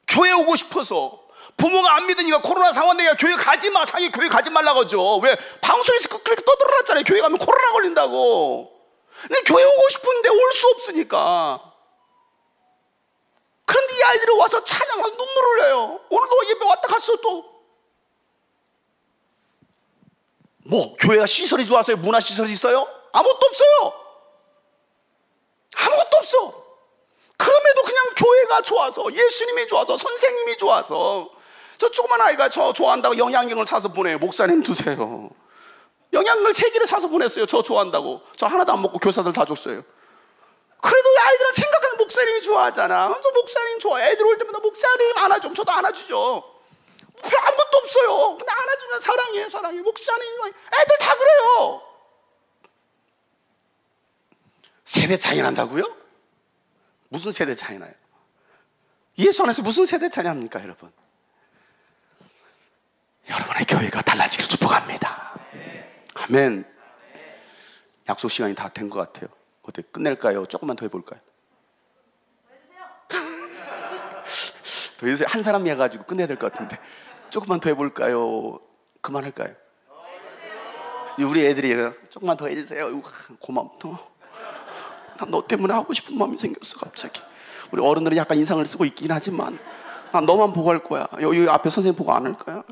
교회 오고 싶어서. 부모가 안 믿으니까 코로나 상황 내가 교회 가지 마. 당연히 교회 가지 말라고 하죠. 왜? 방송에서 그렇게 떠들어놨잖아요. 교회 가면 코로나 걸린다고. 근데 교회 오고 싶은데 올 수 없으니까. 그런데 이 아이들이 와서 찬양하고 눈물을 흘려요. 오늘도 예배 왔다 갔어 또. 뭐 교회가 시설이 좋아서요? 문화시설이 있어요? 아무것도 없어요. 아무것도 없어. 그럼에도 그냥 교회가 좋아서, 예수님이 좋아서, 선생님이 좋아서. 저 조그만 아이가 저 좋아한다고 영양갱을 사서 보내요. 목사님 드세요. 영양갱을 3개를 사서 보냈어요. 저 좋아한다고. 저 하나도 안 먹고 교사들 다 줬어요. 그래도 아이들은 생각하는 목사님이 좋아하잖아. 저 목사님 좋아. 애들 올 때마다 목사님 안아줘. 저도 안아주죠. 별 아무것도 없어요. 근데 안아주면 사랑해, 사랑해. 목사님, 애들 다 그래요. 세대 차이 난다고요? 무슨 세대 차이 나요? 예수 안에서 무슨 세대 차이 납니까, 여러분? 여러분의 교회가 달라지기를 축복합니다. 아멘. 약속 시간이 다 된 것 같아요. 어때, 끝낼까요? 조금만 더 해볼까요? 더 해주세요. 한 사람이 해가지고 끝내야 될 것 같은데 조금만 더 해볼까요? 그만할까요? 우리 애들이 조금만 더 해주세요. 고맙다. 난 너 때문에 하고 싶은 마음이 생겼어 갑자기. 우리 어른들은 약간 인상을 쓰고 있긴 하지만 난 너만 보고 할 거야. 여기 앞에 선생님 보고 안 할 거야.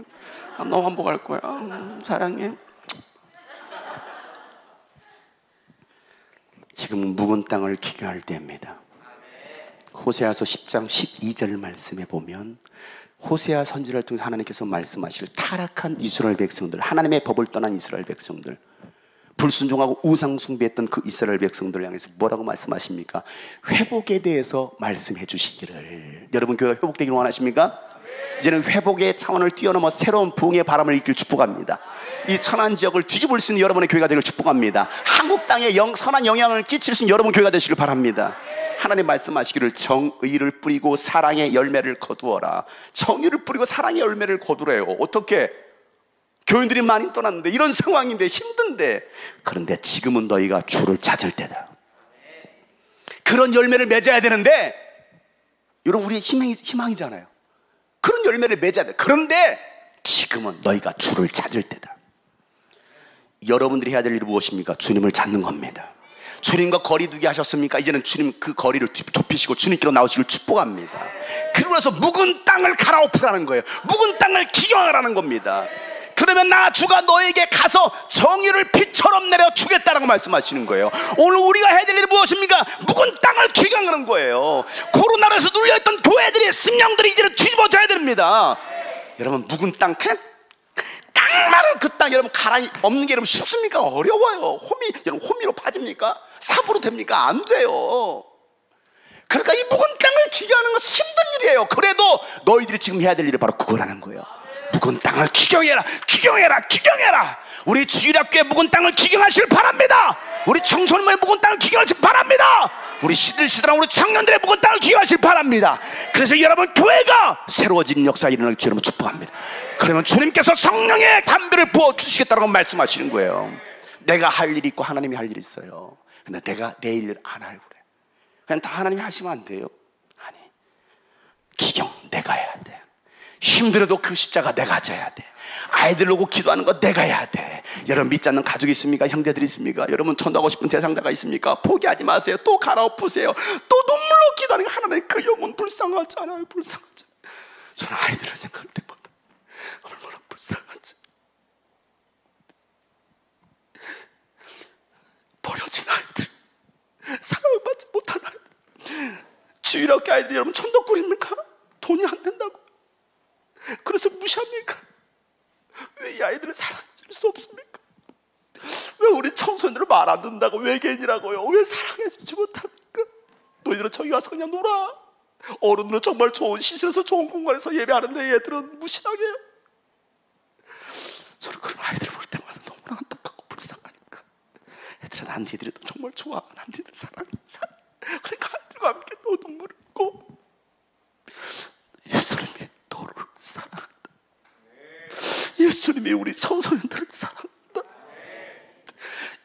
난 너만 보고 할 거야. 사랑해. 지금은 묵은 땅을 기경할 때입니다. 호세아서 10장 12절 말씀에 보면 호세아 선지자를 통해 하나님께서 말씀하실 타락한 이스라엘 백성들, 하나님의 법을 떠난 이스라엘 백성들, 불순종하고 우상 숭배했던 그 이스라엘 백성들을 향해서 뭐라고 말씀하십니까? 회복에 대해서 말씀해 주시기를. 여러분 교회가 회복되기를 원하십니까? 이제는 회복의 차원을 뛰어넘어 새로운 부흥의 바람을 일으킬 축복합니다. 이 천안 지역을 뒤집을 수 있는 여러분의 교회가 되기를 축복합니다. 한국 땅에 선한 영향을 끼칠 수 있는 여러분 교회가 되시길 바랍니다. 하나님 말씀하시기를 정의를 뿌리고 사랑의 열매를 거두어라. 정의를 뿌리고 사랑의 열매를 거두래요. 어떻게? 교인들이 많이 떠났는데, 이런 상황인데 힘든데, 그런데 지금은 너희가 주를 찾을 때다. 그런 열매를 맺어야 되는데, 여러분 우리의 희망이잖아요. 그런 열매를 맺어야 돼. 그런데 지금은 너희가 주를 찾을 때다. 여러분들이 해야 될 일은 무엇입니까? 주님을 찾는 겁니다. 주님과 거리 두기 하셨습니까? 이제는 주님 그 거리를 좁히시고 주님께로 나오시길 축복합니다. 그러면서 묵은 땅을 갈아엎으라는 거예요. 묵은 땅을 기경하라는 겁니다. 그러면 나 주가 너에게 가서 정의를 빛처럼 내려주겠다라고 말씀하시는 거예요. 오늘 우리가 해야 될 일이 무엇입니까? 묵은 땅을 기경하는 거예요. 코로나로 해서 눌려있던 교회들이, 심령들이 이제는 뒤집어져야 됩니다. 여러분 묵은 땅, 그냥 깡마른 그 땅, 여러분 가랑이 없는 게 여러분 쉽습니까? 어려워요. 여러분 호미로 빠집니까? 삽으로 됩니까? 안 돼요. 그러니까 이 묵은 땅을 기경하는 것은 힘든 일이에요. 그래도 너희들이 지금 해야 될 일이 바로 그거라는 거예요. 묵은 땅을 기경해라, 기경해라, 기경해라. 우리 주일학교에 묵은 땅을 기경하시길 바랍니다. 우리 청소년의 묵은 땅을 기경하시길 바랍니다. 우리 시들시들한 우리 청년들의 묵은 땅을 기경하시길 바랍니다. 그래서 여러분 교회가 새로워진 역사가 일어나길 여러분 축복합니다. 그러면 주님께서 성령의 담배를 부어주시겠다고 말씀하시는 거예요. 내가 할 일이 있고 하나님이 할 일이 있어요. 근데 내가 내 일을 안 하려고 그래. 그냥 다 하나님이 하시면 안 돼요. 아니, 기경 내가 해야 돼. 힘들어도 그 십자가 내가 져야 돼. 아이들 오고 기도하는 거 내가 해야 돼. 여러분 믿지 않는 가족이 있습니까? 형제들이 있습니까? 여러분 전도하고 싶은 대상자가 있습니까? 포기하지 마세요. 또 갈아엎으세요. 또 눈물로 기도하는 하나님의 그 영혼 불쌍하잖아요. 불쌍하잖아요. 저는 아이들을 생각할 때마다 얼마나 불쌍한지. 버려진 아이들, 사랑을 받지 못한 아이들. 주일학교 아이들이 여러분 천덕꾸립니까? 돈이 안 된다고 그래서 무시합니까? 왜 이 아이들을 사랑해줄 수 없습니까? 왜 우리 청소년들을 말 안 듣는다고 외계인이라고요? 왜 사랑해주지 못합니까? 너희들은 저기 가서 그냥 놀아. 어른들은 정말 좋은 시설에서 좋은 공간에서 예배하는데 얘들은 무시당해요. 저는 그런 아이들을 볼 때마다 너무나 안타깝고 불쌍하니까 얘들아, 난 니들이 정말 좋아. 난 니들 사랑해. 그러니까 아이들과 함께 또 눈물을 흘리고 예수님이 너를 사랑한다. 예수님이 우리 청소년들을 사랑한다.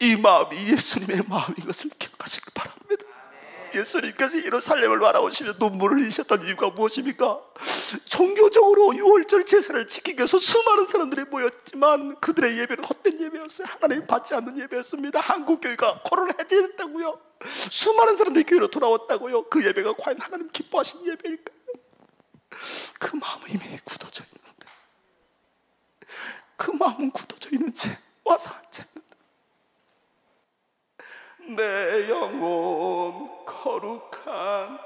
이 마음이 예수님의 마음인 것을 기억하시길 바랍니다. 예수님께서 예루살렘을 바라보시며 눈물을 흘리셨던 이유가 무엇입니까? 종교적으로 유월절 제사를 지키기 위해서 수많은 사람들이 모였지만 그들의 예배는 헛된 예배였어요. 하나님 받지 않는 예배였습니다. 한국교회가 코로나 해제됐다고요. 수많은 사람들이 교회로 돌아왔다고요. 그 예배가 과연 하나님 기뻐하신 예배일까요? 그 마음은 이미 굳어져 있는데, 그 마음은 굳어져 있는 채 와서 앉아있는데, 내 영혼 거룩한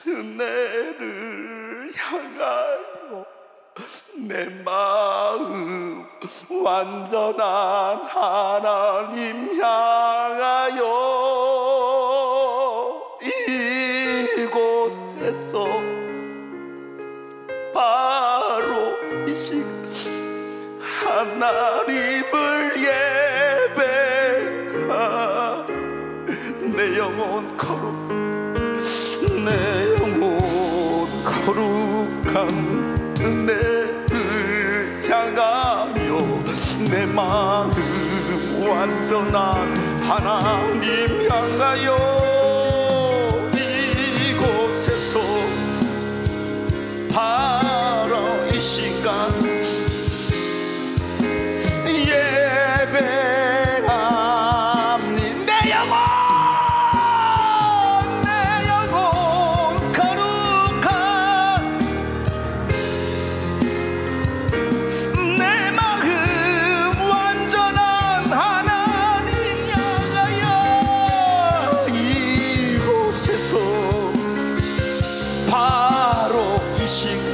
은혜를 향하여 내 마음 완전한 하나님 향하여 이곳에서 바로 이 시간 하나님을 예배하 내 영혼 거룩한 은혜를 향하여 내 마음 완전한 하나님 향하여 이곳에서 바로 이 시간 예배합니다. 내 영혼 거룩한 내 마음 완전한 하나님 향하여 이곳에서 바로 이 시간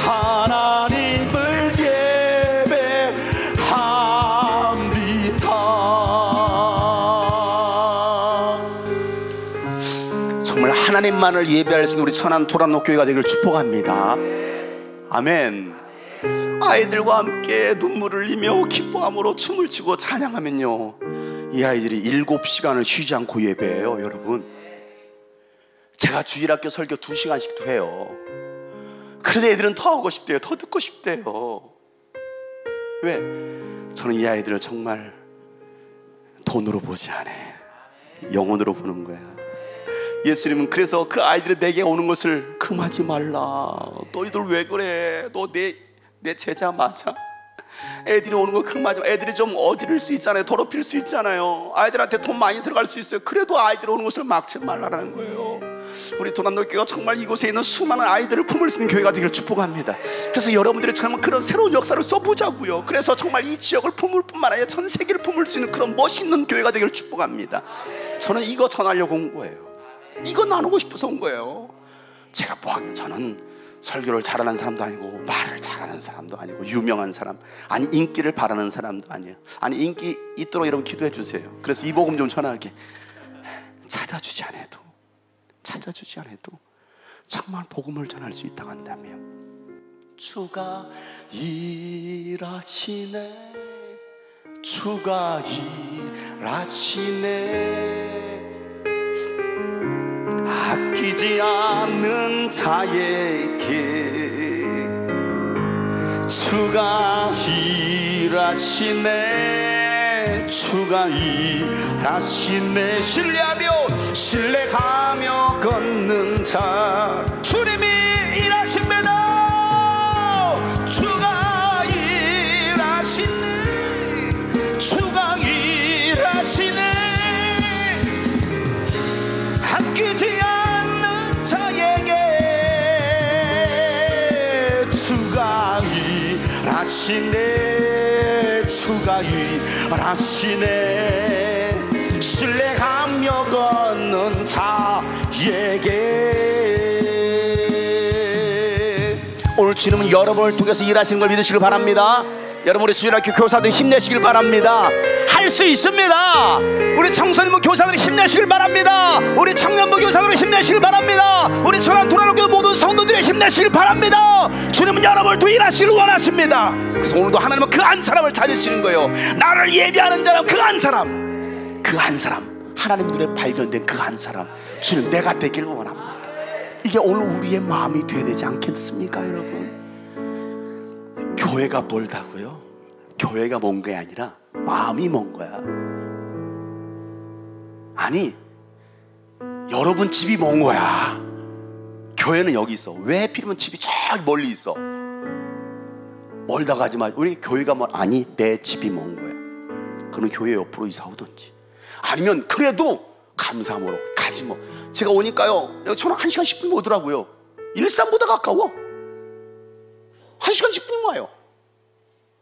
하나님을 예배합니다. 정말 하나님만을 예배할 수 있는 우리 천안 도란노 교회가 되기를 축복합니다. 아멘. 아이들과 함께 눈물을 흘리며 기뻐함으로 춤을 추고 찬양하면요, 이 아이들이 7시간을 쉬지 않고 예배해요. 여러분, 제가 주일학교 설교 2시간씩도 해요. 그래도 애들은 더 하고 싶대요. 더 듣고 싶대요. 왜? 저는 이 아이들을 정말 돈으로 보지 않아, 영혼으로 보는 거야. 예수님은 그래서 그 아이들이 내게 오는 것을 금하지 말라. 너희들 왜 그래? 너 내 제자 맞아? 애들이 오는 거 금하지 마. 애들이 좀 어지를 수 있잖아요. 더럽힐 수 있잖아요. 아이들한테 돈 많이 들어갈 수 있어요. 그래도 아이들 오는 것을 막지 말라라는 거예요. 우리 도란노교회가 정말 이곳에 있는 수많은 아이들을 품을 수 있는 교회가 되기를 축복합니다. 그래서 여러분들이 정말 그런 새로운 역사를 써보자고요. 그래서 정말 이 지역을 품을 뿐만 아니라 전 세계를 품을 수 있는 그런 멋있는 교회가 되기를 축복합니다. 저는 이거 전하려고 온 거예요. 이거 나누고 싶어서 온 거예요. 제가 저는 설교를 잘하는 사람도 아니고 말을 잘하는 사람도 아니고 유명한 사람, 아니 인기를 바라는 사람도 아니에요. 아니 인기 있도록 여러분 기도해 주세요. 그래서 이 복음 좀 전하게 찾아주지 않아도 정말 복음을 전할 수 있다고 한다면, 주가 일하시네, 주가 일하시네, 아끼지 않는 자에게 주가 일하시네, 주가 일하시네. 신뢰가며 걷는 자, 주님이 일하십니다. 주가 일하시네, 주가 일하시네, 아끼지 않는 자에게 주가 일하시네, 주가 일하시네, 신뢰하며 걷는 자에게. 오늘 주님은 여러분을 통해서 일하시는 걸 믿으시길 바랍니다. 여러분, 우리 주일학교 교사들 힘내시길 바랍니다. 할 수 있습니다. 우리 청소년부 교사들 힘내시길 바랍니다. 우리 청년부 교사들 힘내시길 바랍니다. 우리 천안 도란노교회 모든 성도들이 힘내시길 바랍니다. 주님은 여러분을 또 일하시길 원하십니다. 그래서 오늘도 하나님은 그 한 사람을 찾으시는 거예요. 나를 예배하는 자는 그 한 사람, 하나님 눈에 발견된 그 한 사람, 주님 내가 되길 원합니다. 이게 오늘 우리의 마음이 되어야 되지 않겠습니까? 여러분, 교회가 멀다고요? 교회가 먼 게 아니라 마음이 먼 거야. 아니, 여러분 집이 먼 거야. 교회는 여기 있어. 왜 필요면 집이 저 멀리 있어? 멀다 가지 마. 우리 교회가 아니, 내 집이 먼 거야. 그럼 교회 옆으로 이사 오든지, 아니면 그래도 감사함으로 가지 뭐. 제가 오니까요, 저는 1시간 10분 오더라고요. 일산보다 가까워. 1시간 10분 와요.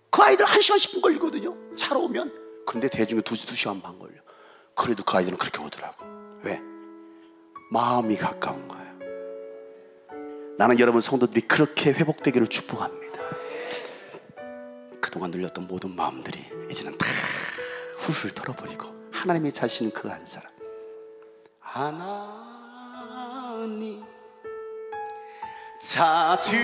그 아이들 1시간 10분 걸리거든요, 차로 오면. 그런데 대중에 2시간 반 걸려. 그래도 그 아이들은 그렇게 오더라고. 왜? 마음이 가까운 거예요. 나는 여러분 성도들이 그렇게 회복되기를 축복합니다. 그동안 눌렸던 모든 마음들이 이제는 다 훌훌 털어버리고 하나님이 자신은 그 한 사람, 하나님을 많이 찾으시는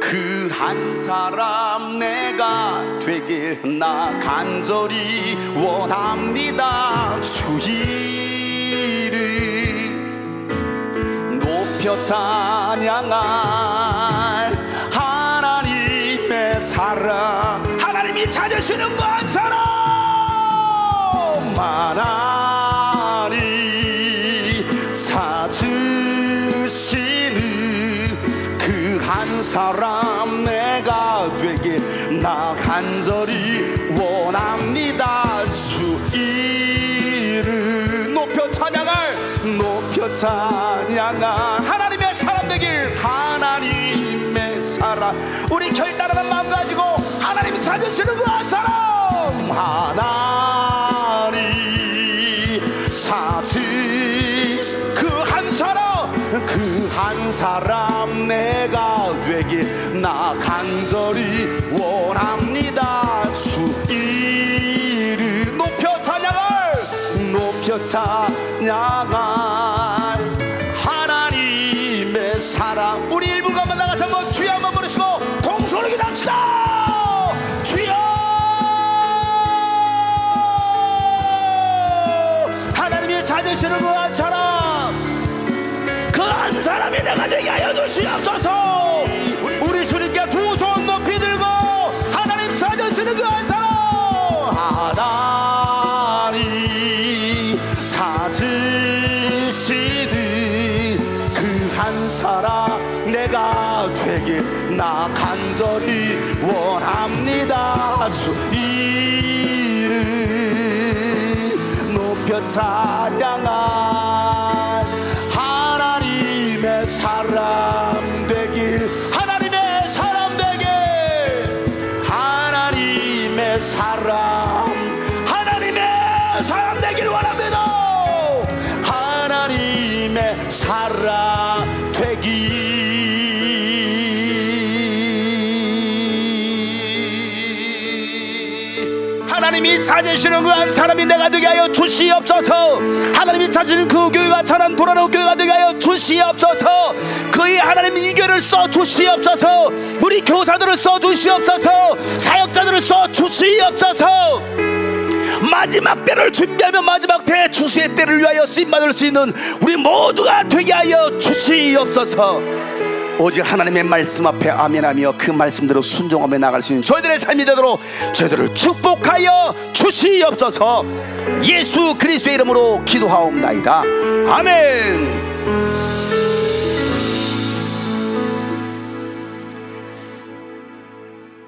그 한 사람 내가 되길 나 간절히 원합니다. 주 이름 높여 찬양할 하나님의 사랑, 하나님이 찾으시는 그 한 사람 하나님 찾으시는 그 한 사람 내가 되길 나 간절히 원합니다. 주 이름 높여 찬양할 하나님의 사람 되길, 하나님의 사람. 우리 결단하는 마음 가지고 하나님이 찾으시는 그 한 사람 하나님 찾으시는 그 한 사람, 그 한 사람 내가 되길 나 간절히 원합니다. 주 이름 높여 찬양할 하나님의 사랑. 우리 1분간만 나같이 한번 주여 한번 부르시고 동소리 기도합시다. 주여, 하나님이 찾으시는 그 한 사람, 그 한 사람이 내가 되게 하여 주시옵소서. 우리 주님께 두 손 높이 들고 하나님 찾으시는 그 한 사람 하나님 찾으시는 그 한 사람 내가 되길 나 간절히 원합니다. 주 이름 높여 찬양할 하나님의 사람 되길, 하나님의 사람 되길, 하나님의 사람, 하나님의 사람 되길 원합니다. 하나님의 사람 되길. 하나님이 찾으시는 그 한 사람이 내가 되게 하여 주시옵소서. 하나님이 찾으시는 그 교회가 천안 돌아오는 교회가 되게 하여 주시옵소서. 그의 하나님 이교를 써 주시옵소서. 우리 교사들을 써 주시옵소서. 사역자들을 써 주시옵소서. 마지막 때를 준비하며 마지막 때의 주시의 때를 위하여 쓰임받을 수 있는 우리 모두가 되게 하여 주시옵소서. 오직 하나님의 말씀 앞에 아멘하며 그 말씀대로 순종하며 나갈 수 있는 저희들의 삶이 되도록 저희들을 축복하여 주시옵소서. 예수 그리스도의 이름으로 기도하옵나이다. 아멘.